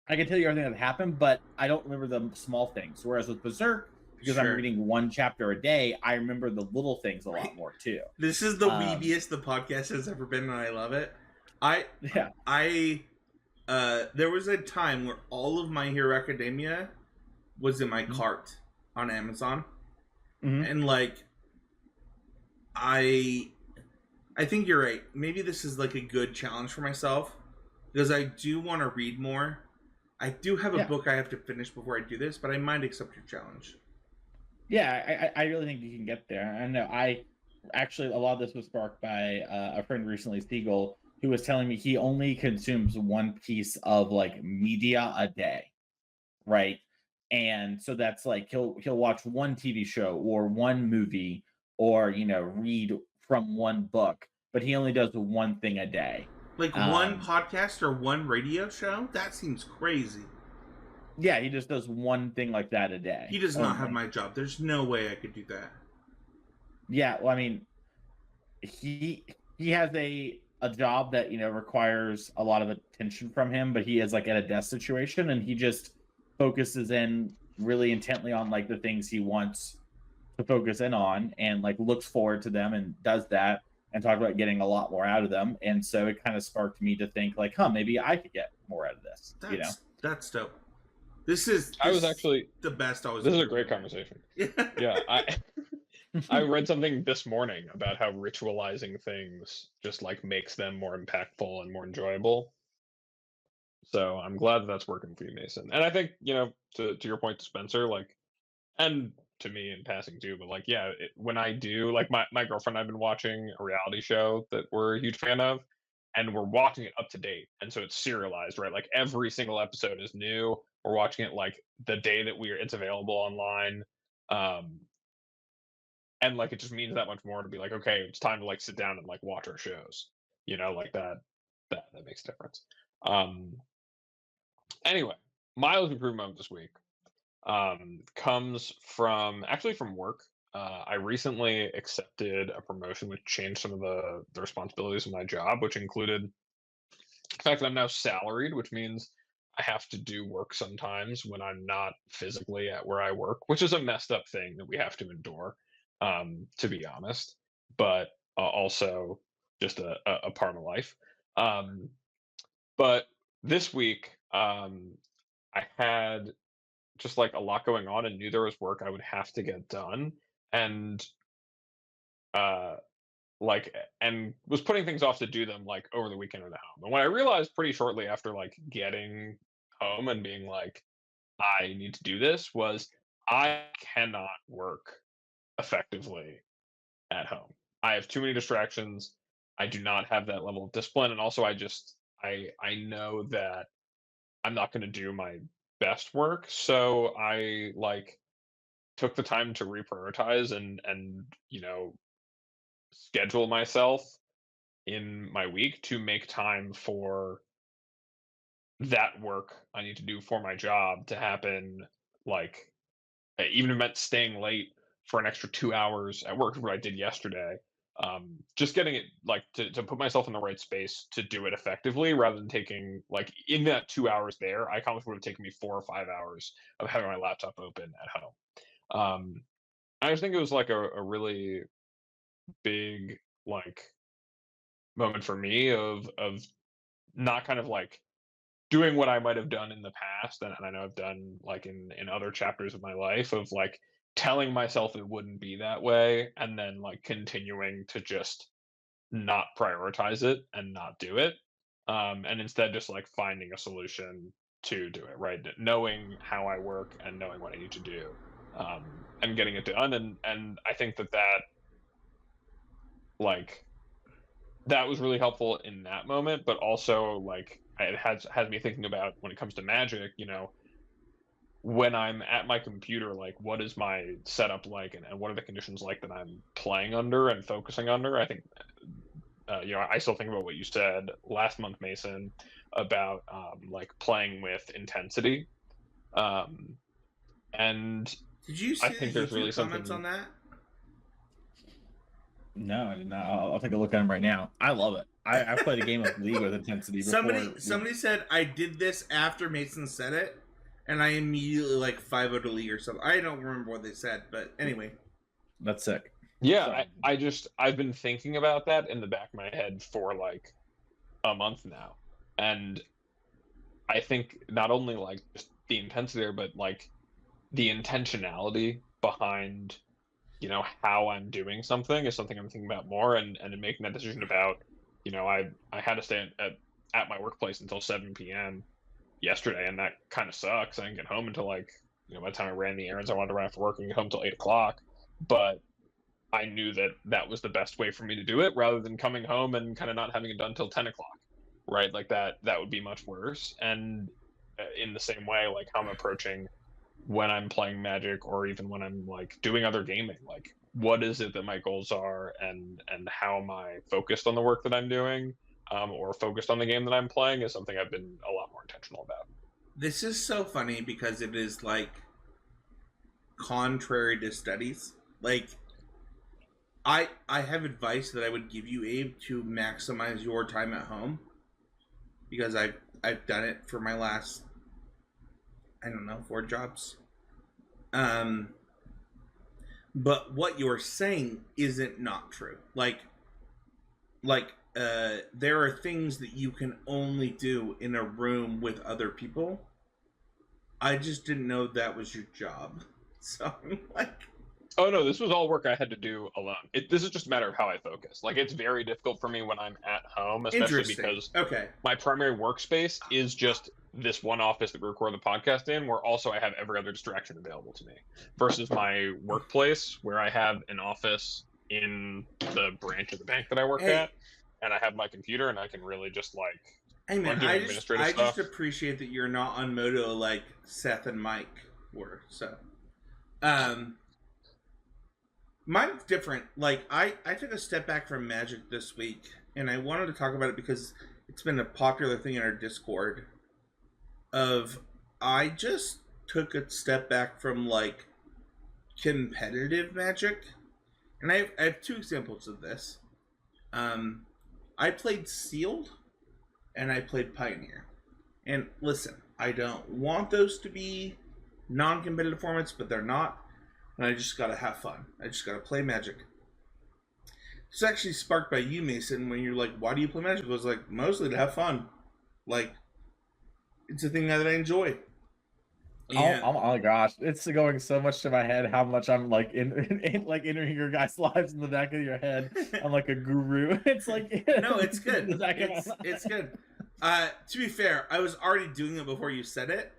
I can tell you everything that happened, but I don't remember the small things. Whereas with Berserk, because I'm Sure. reading 1 chapter a day, I remember the little things a lot more too. This is the weebiest the podcast has ever been, and I love it. There was a time where all of My Hero Academia was in my cart on Amazon, and like, I think you're right. Maybe this is like a good challenge for myself because I do want to read more. I do have a book I have to finish before I do this, but I might accept your challenge. Yeah, I really think you can get there. I know. I actually a lot of this was sparked by a friend recently, Siegel, who was telling me he only consumes 1 piece of like media a day, right? And so that's like he'll watch 1 TV show or 1 movie or read from 1 book, but he only does 1 thing a day. Like 1 podcast or 1 radio show? That seems crazy. Yeah, he just does 1 thing like that a day. He does not have my job. There's no way I could do that. Yeah, well, I mean, he has a job that requires a lot of attention from him, but he is like at a desk situation, and he just focuses in really intently on like the things he wants to focus in on, and like looks forward to them and does that, and talk about getting a lot more out of them. And so it kind of sparked me to think like, maybe I could get more out of this. That's dope. This is actually the best. This is a great conversation. Yeah, I read something this morning about how ritualizing things just like makes them more impactful and more enjoyable. So I'm glad that's working for you, Mason. And I think to your point, to Spencer, like, and to me in passing too, but like, yeah, when I do, like, my girlfriend and I've been watching a reality show that we're a huge fan of, and we're watching it up to date, and so it's serialized, right? Like every single episode is new. We're watching it like the day that it's available online, and like it just means that much more to be like, okay, it's time to like sit down and like watch our shows, like that makes a difference. Anyway, mileage improvement this week comes from work. I recently accepted a promotion which changed some of the responsibilities of my job, which included the fact that I'm now salaried, which means I have to do work sometimes when I'm not physically at where I work, which is a messed up thing that we have to endure, to be honest, but also just a part of life. But this week, I had just like a lot going on and knew there was work I would have to get done. And like, and was putting things off to do them like over the weekend at home. And when I realized pretty shortly after like getting home and being like, I need to do this, was I cannot work effectively at home. I have too many distractions. I do not have that level of discipline, and also I know that I'm not going to do my best work, so I like took the time to reprioritize and schedule myself in my week to make time for that work I need to do for my job to happen. Like, even if it meant staying late for an extra 2 hours at work, what I did yesterday. Just getting it like to put myself in the right space to do it effectively, rather than taking like in that 2 hours there, I probably would have taken me 4 or 5 hours of having my laptop open at home. I just think it was like a really big like moment for me of not kind of like doing what I might have done in the past, and I know I've done like in other chapters of my life, of like telling myself it wouldn't be that way, and then like continuing to just not prioritize it and not do it, and instead just like finding a solution to do it, right? Knowing how I work and knowing what I need to do, um, and getting it done, and I think that like that was really helpful in that moment, but also like it has me thinking about when it comes to magic, when I'm at my computer, like what is my setup like, and what are the conditions like that I'm playing under and focusing under. I think I still think about what you said last month, Mason, about like playing with intensity, um, and Did you I see the think there's really YouTube comments something. on that? No, I did not. I'll take a look at them right now. I love it. I played a game of League with intensity before. Somebody said I did this after Mason said it, and I immediately like 5-0 to League or something. I don't remember what they said, but anyway. That's sick. Yeah, Sorry. I've been thinking about that in the back of my head for like a month now, and I think not only like just the intensity there, but like the intentionality behind how I'm doing something is something I'm thinking about more, and in making that decision about I had to stay at my workplace until 7 p.m. yesterday, and that kind of sucks. I didn't get home until like by the time I ran the errands I wanted to run after work and get home till 8 o'clock, but I knew that that was the best way for me to do it, rather than coming home and kind of not having it done till 10 o'clock, right? Like that would be much worse. And in the same way, like how I'm approaching when I'm playing Magic, or even when I'm like doing other gaming, like what is it that my goals are, and how am I focused on the work that I'm doing, or focused on the game that I'm playing, is something I've been a lot more intentional about. This is so funny because it is like contrary to studies. Like I have advice that I would give you, Abe, to maximize your time at home, because I've done it for my last, I don't know, 4 jobs. But what you're saying isn't not true. Like there are things that you can only do in a room with other people. I just didn't know that was your job. So I'm like, Oh no, this was all work I had to do alone. This is just a matter of how I focus. Like it's very difficult for me when I'm at home, especially interesting. because Okay. my primary workspace is just this one office that we record the podcast in, where also I have every other distraction available to me, versus my workplace, where I have an office in the branch of the bank that I work at, and I have my computer, and I can really just like Hey man, do administrative stuff. just appreciate that you're not on Moto like Seth and Mike were. So mine's different. Like I took a step back from Magic this week, and I wanted to talk about it because it's been a popular thing in our Discord. I just took a step back from like competitive Magic, and I have 2 examples of this. I played Sealed, and I played Pioneer. And listen, I don't want those to be non-competitive formats, but they're not. And I just gotta have fun. I just gotta play Magic. It's actually sparked by you, Mason, when you're like, why do you play Magic? I was like, mostly to have fun. Like, it's a thing that I enjoy. Oh my gosh, it's going so much to my head how much I'm like in like entering your guys' lives in the back of your head. I'm like a guru. It's like no, it's good. the back of my It's good. To be fair, I was already doing it before you said it,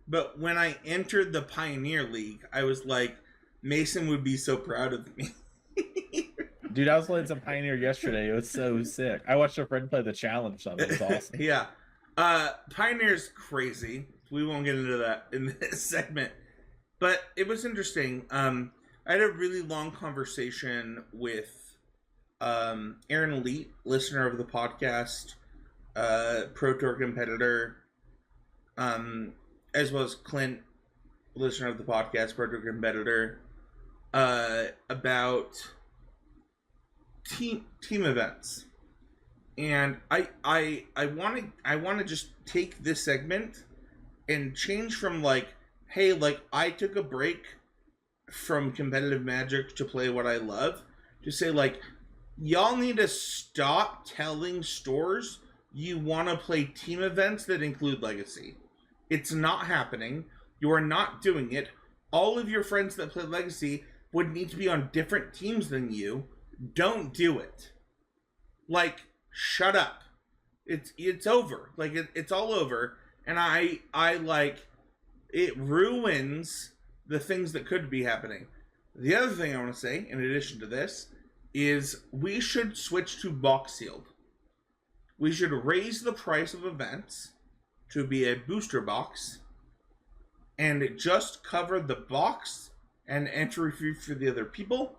but when I entered the Pioneer League, I was like, Mason would be so proud of me. Dude, I was playing some Pioneer yesterday. It was so sick. I watched a friend play the challenge. It was awesome. Yeah. Pioneer's crazy. We won't get into that in this segment. But it was interesting. I had a really long conversation with Aaron Elite, listener of the podcast, Pro Tour competitor, as well as Clint, listener of the podcast, Pro Tour competitor, about team events. And I want to just take this segment and change from like, hey, like I took a break from competitive Magic to play what I love, to say like, y'all need to stop telling stores you want to play team events that include Legacy. It's not happening. You are not doing it. All of your friends that play Legacy would need to be on different teams than you. Don't do it. Like, shut up. It's over. Like it's all over. And I like, it ruins the things that could be happening. The other thing I want to say, in addition to this, is we should switch to box sealed. We should raise the price of events to be a booster box and just cover the box and entry fee for the other people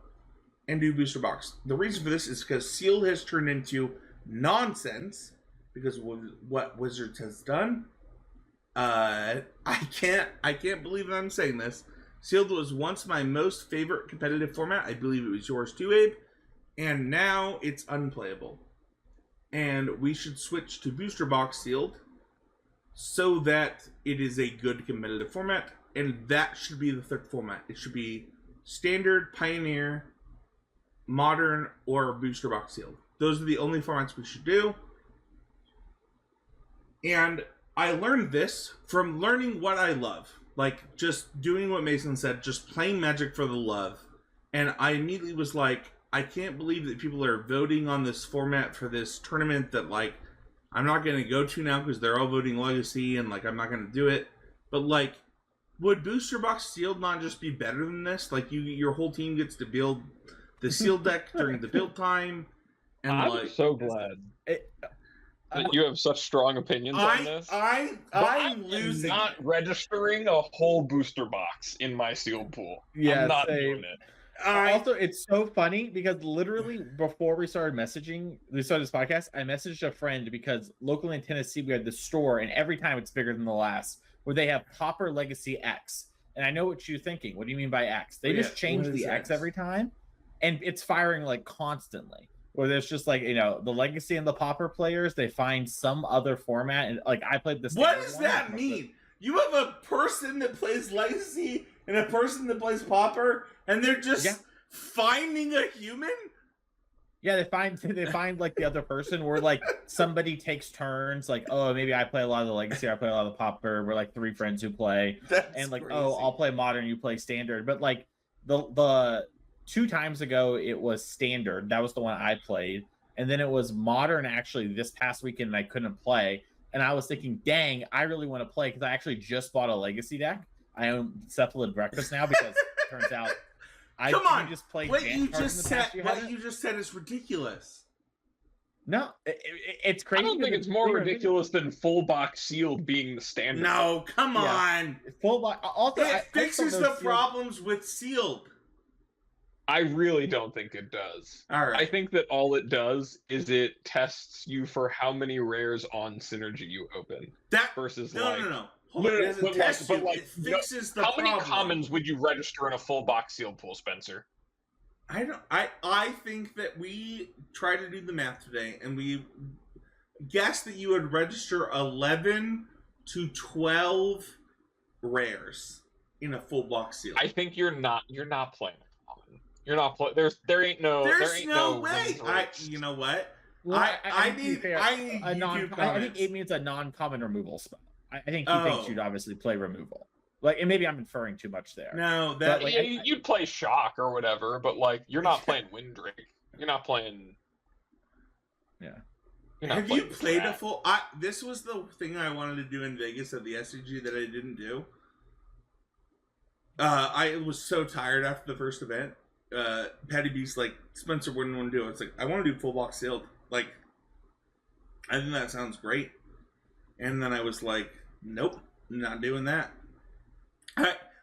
and do booster box. The reason for this is because sealed has turned into nonsense because of what Wizards has done. I can't believe that I'm saying this. Sealed was once my most favorite competitive format. I believe it was yours too, Abe. And now it's unplayable. And we should switch to booster box sealed so that it is a good competitive format. And that should be the third format. It should be standard, pioneer, modern, or booster box sealed. Those are the only formats we should do. And I learned this from learning what I love. Like, just doing what Mason said, just playing Magic for the love. And I immediately was like, I can't believe that people are voting on this format for this tournament that, like, I'm not going to go to now because they're all voting Legacy and, like, I'm not going to do it. But, like, would Booster Box Sealed not just be better than this? Like, your whole team gets to build the Sealed deck during the build time. And I'm so glad that you have such strong opinions on this. I'm losing. Not registering a whole booster box in my sealed pool. Yeah, I'm not same. doing it. Also, it's so funny because literally before we started this podcast, I messaged a friend because locally in Tennessee we had this store, and every time it's bigger than the last, where they have Pauper Legacy X. And I know what you're thinking. What do you mean by X? They just change the X every time, and it's firing like constantly. Where there's just like, you know, the Legacy and the Pauper players, they find some other format, and like I played this. What does that mean? You have a person that plays Legacy and a person that plays Pauper, and they're just finding a human? Yeah, they find like the other person where like somebody takes turns, like, oh, maybe I play a lot of the Legacy, I play a lot of the Pauper. We're like three friends who play. That's like, crazy. Oh, I'll play modern, you play standard. But like the 2 times ago it was standard. That was the one I played. And then it was modern actually this past weekend, and I couldn't play. And I was thinking, dang, I really want to play because I actually just bought a Legacy deck. I own Cephalid Breakfast now because it turns out just played what you just said is ridiculous. No, it's crazy. I don't think it's more ridiculous than full box sealed being the standard. No, come on. Full box. Also, it fixes the problems with sealed. I really don't think it does. All right. I think that all it does is it tests you for how many rares on synergy you open. Versus no. Hold on. It doesn't test you. It fixes the problem. How many commons would you register in a full box sealed pool, Spencer? I think that we tried to do the math today, and we guessed that you would register 11 to 12 rares in a full box seal. I think you're not playing a common. You're not playing. There ain't no way. You know what? Well, I think Abe means a non-common removal spell. I think he thinks you'd obviously play removal. Like, and maybe I'm inferring too much there. No, But, that like, You'd play Shock or whatever, but like you're not playing Windrake. You're not playing. Yeah. You're not have you playing played a Drat. full? This was the thing I wanted to do in Vegas at the SCG that I didn't do. I was so tired after the first event. Patty B's like, Spencer wouldn't want to do it. It's like, I want to do full box sealed. Like, I think that sounds great. And then I was like, nope, not doing that.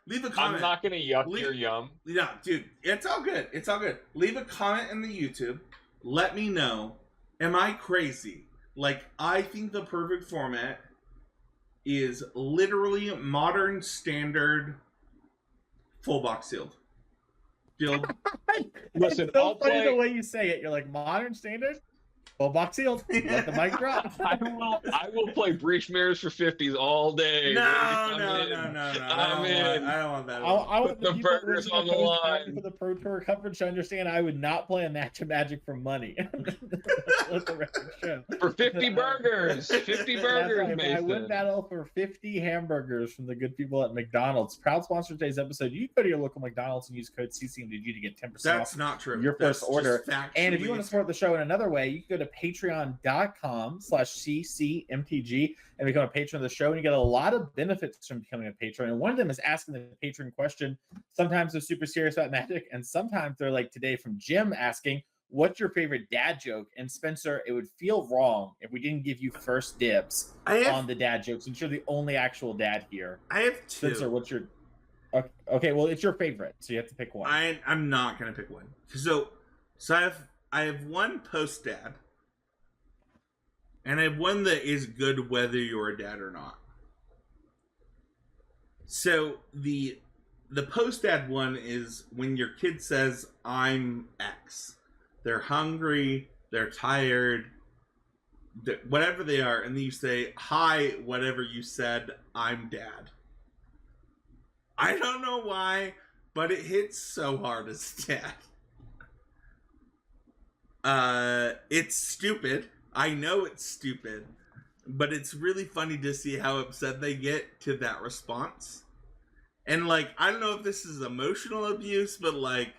Leave a comment. I'm not gonna yuck your yum. No, dude, it's all good. It's all good. Leave a comment in the YouTube. Let me know. Am I crazy? Like, I think the perfect format is literally modern standard full box sealed. Listen, it's so I'll funny play the way you say it. You're like, modern standard, full box sealed. Let the mic drop. I will play breach mirrors for 50s all day. No. I'm in. I don't want that. I want Put the people burgers listening on the to line. for the Pro Tour coverage to understand I would not play a match of Magic for money. Let the record show. For 50 burgers. 50 burgers, Right, I would Mason. battle for 50 hamburgers from the good people at McDonald's. Proud sponsor of today's episode. You go to your local McDonald's and use code CCMDG to get 10% That's off not true. your first order. And if you factually- want to support the show in another way, you can go to patreon.com/ccmtg and become a patron of the show. And you get a lot of benefits from becoming a patron. And one of them is asking the patron question. Sometimes they're super serious about Magic, and sometimes they're like today from Jim asking, what's your favorite dad joke? And Spencer, it would feel wrong if we didn't give you first dibs on the dad jokes, since you're the only actual dad here. I have two. Spencer, what's your... Okay, well, it's your favorite, so you have to pick one. I'm not gonna pick one. So I have one post dad, and I have one that is good whether you're a dad or not. So the post dad one is when your kid says, I'm X. They're hungry, they're tired, whatever they are, and then you say, hi, whatever you said, I'm dad. I don't know why, but it hits so hard as dad. It's stupid. I know it's stupid, but it's really funny to see how upset they get to that response. And like, I don't know if this is emotional abuse, but like,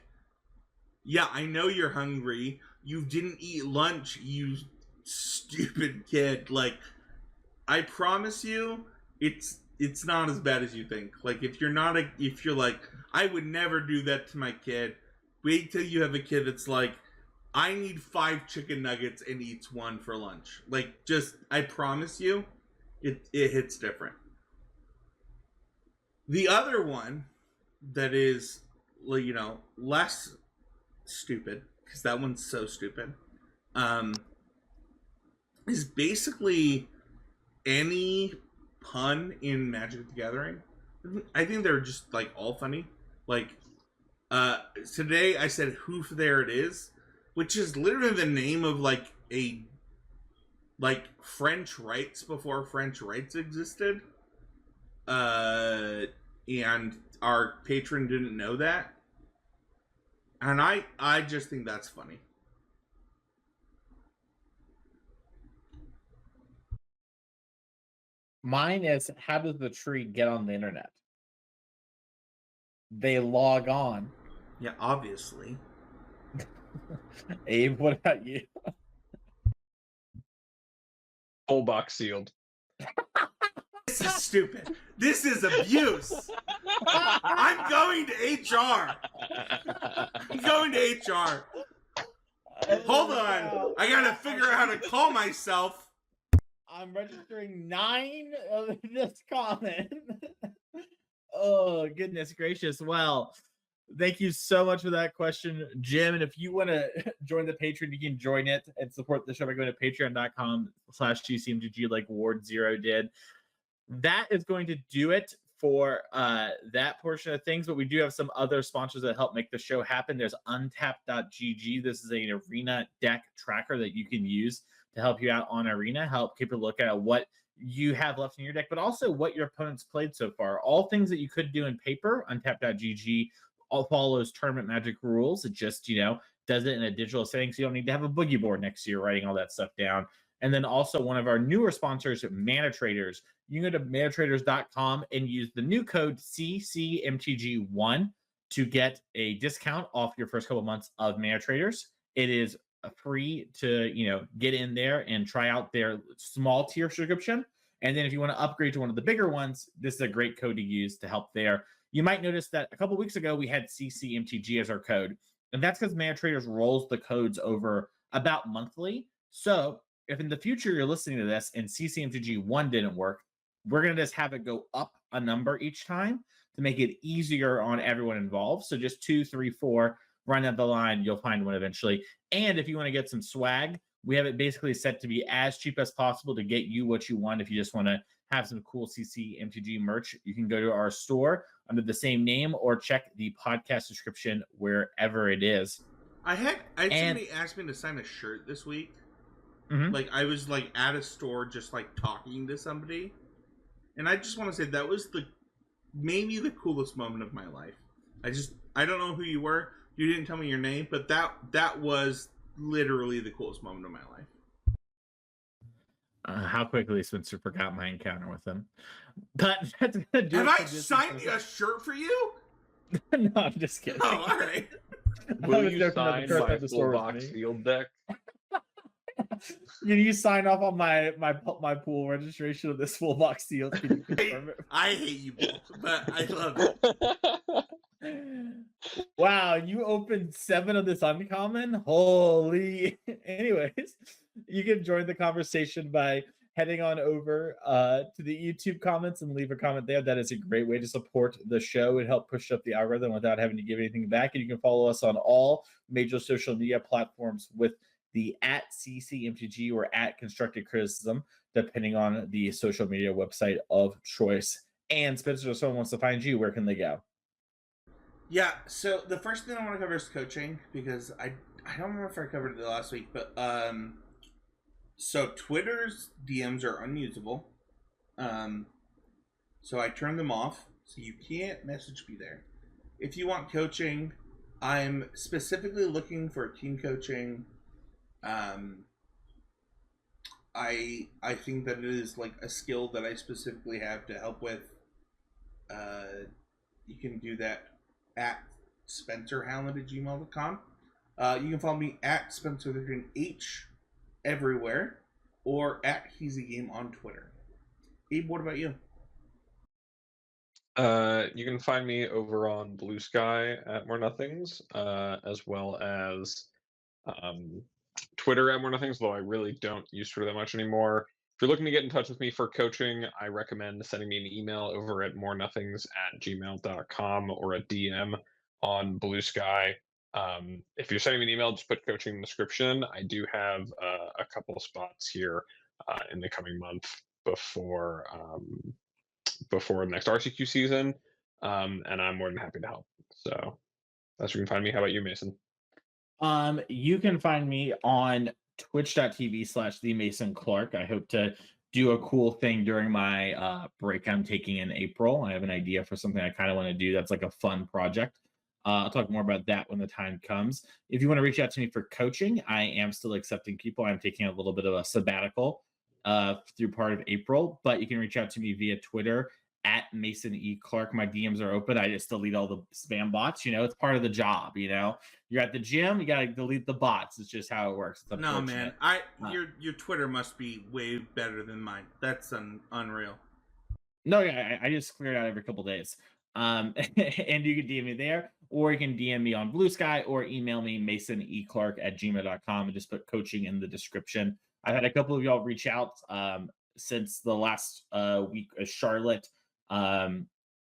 yeah, I know you're hungry. You didn't eat lunch, you stupid kid. Like, I promise you, it's not as bad as you think. Like, if you're like, I would never do that to my kid. Wait till you have a kid that's like, I need 5 chicken nuggets and eats 1 for lunch. Like, just, I promise you, it hits different. The other one that is, you know, less stupid, because that one's so stupid, is basically any pun in Magic the Gathering. I think they're just like all funny. Like, today I said "hoof there it is," which is literally the name of like a French rights before French rights existed. And our patron didn't know that. And I just think that's funny. Mine is, how does the tree get on the internet? They log on. Yeah, obviously. Abe, what about you? Full box sealed. This is stupid. This is abuse. I'm going to HR. I'm going to HR. Hold on. I gotta figure out how to call myself. I'm registering 9 of this comment. Oh, goodness gracious. Well, thank you so much for that question, Jim. And if you want to join the Patreon, you can join it and support the show by going to patreon.com/GCMGG like Ward Zero did. That is going to do it for that portion of things, but we do have some other sponsors that help make the show happen. There's untapped.gg. This is an arena deck tracker that you can use to help you out on Arena, help keep a look at what you have left in your deck, but also what your opponent's played so far. All things that you could do in paper. Untapped.gg all follows tournament Magic rules. It just, does it in a digital setting, so you don't need to have a boogie board next to you writing all that stuff down. And then also one of our newer sponsors, Mana Traders. You can go to manatraders.com and use the new code CCMTG1 to get a discount off your first couple months of Mana Traders. It is free to get in there and try out their small tier subscription. And then if you want to upgrade to one of the bigger ones, this is a great code to use to help there. You might notice that a couple weeks ago we had CCMTG as our code, and that's because Mana Traders rolls the codes over about monthly. So if in the future you're listening to this and CCMTG1 didn't work, we're going to just have it go up a number each time to make it easier on everyone involved. So just 2, 3, 4, run up the line, you'll find one eventually. And if you want to get some swag, we have it basically set to be as cheap as possible to get you what you want. If you just want to have some cool CCMTG merch, you can go to our store under the same name or check the podcast description wherever it is. I had somebody ask me to sign a shirt this week. Mm-hmm. Like I was like at a store just like talking to somebody, and I just want to say that was maybe the coolest moment of my life. I don't know who you were. You didn't tell me your name, but that was literally the coolest moment of my life. How quickly Spencer forgot my encounter with him. But that's gonna do Have it I for this signed episode. a shirt for you? No, I'm just kidding. Oh, all right. Will you sign my full box field deck? Can you sign off on my pool registration of this full box deal? Can you confirm it? I hate you both, but I love it. Wow, you opened 7 of this uncommon? Holy. Anyways, you can join the conversation by heading on over to the YouTube comments and leave a comment there. That is a great way to support the show and help push up the algorithm without having to give anything back. And you can follow us on all major social media platforms with the @CCMTG or @Constructed Criticism, depending on the social media website of choice. And Spencer, if someone wants to find you, where can they go? Yeah, so the first thing I want to cover is coaching, because I don't remember if I covered it last week, but so Twitter's DMs are unusable. So I turned them off, so you can't message me there. If you want coaching, I'm specifically looking for team coaching. I think that it is like a skill that I specifically have to help with. You can do that at spencerhowland@gmail.com. You can follow me at SpencerTheGreenH everywhere, or at HeezyGame on Twitter. Abe, what about you? You can find me over on Blue Sky at More Nothings, as well as Twitter at More Nothings, though I really don't use Twitter that much anymore. If you're looking to get in touch with me for coaching, I recommend sending me an email over at morenothings@gmail.com or a DM on Blue Sky. If you're sending me an email, just put coaching in the description. I do have a couple of spots here in the coming month before the next RCQ season, and I'm more than happy to help. So that's where you can find me. How about you, Mason? You can find me on twitch.tv/TheMasonClark. I hope to do a cool thing during my break I'm taking in April. I have an idea for something I kind of want to do that's like a fun project. I'll talk more about that when the time comes. If you want to reach out to me for coaching, I am still accepting people. I'm taking a little bit of a sabbatical through part of April, but you can reach out to me via Twitter at Mason E. Clark. My DMs are open. I just delete all the spam bots. It's part of the job. You're at the gym, you gotta delete the bots. It's just how it works. No, man, your Twitter must be way better than mine. That's unreal. No, yeah, I just clear it out every couple days. And you can DM me there, or you can DM me on Blue Sky, or email me masoneclark@gmail.com and just put coaching in the description. I've had a couple of y'all reach out since the last week of Charlotte.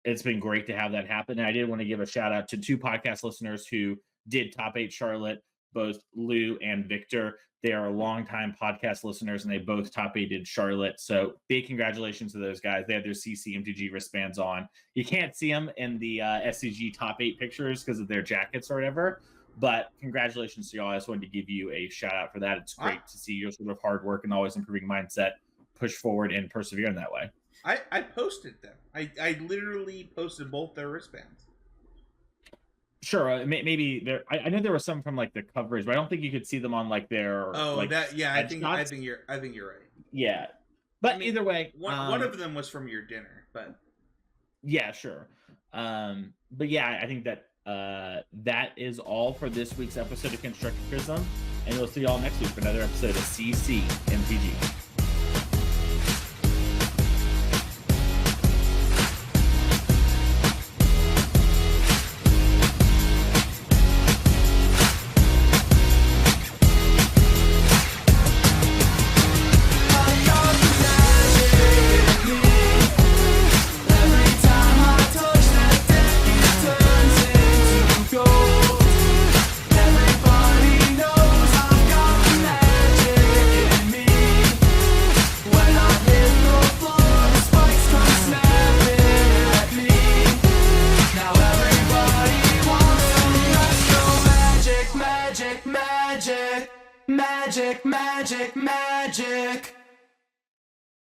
It's been great to have that happen. And I did want to give a shout out to 2 podcast listeners who did top 8 Charlotte, both Lou and Victor. They are longtime podcast listeners, and they both top 8'd Charlotte. So big congratulations to those guys. They had their CCMTG wristbands on. You can't see them in the SCG top 8 pictures because of their jackets or whatever. But congratulations to y'all. I just wanted to give you a shout out for that. It's great to see your sort of hard work and always improving mindset push forward and persevere in that way. I posted them. I literally posted both their wristbands. Sure, maybe there. I know there were some from like the coverage, but I don't think you could see them on like their like that yeah. I think headshots. you're right. Yeah, but I mean, either way, one of them was from your dinner, but yeah, sure. But yeah, I think that that is all for this week's episode of Constructivism, and we'll see y'all next week for another episode of CC MTG. Magic, magic, magic, magic, magic.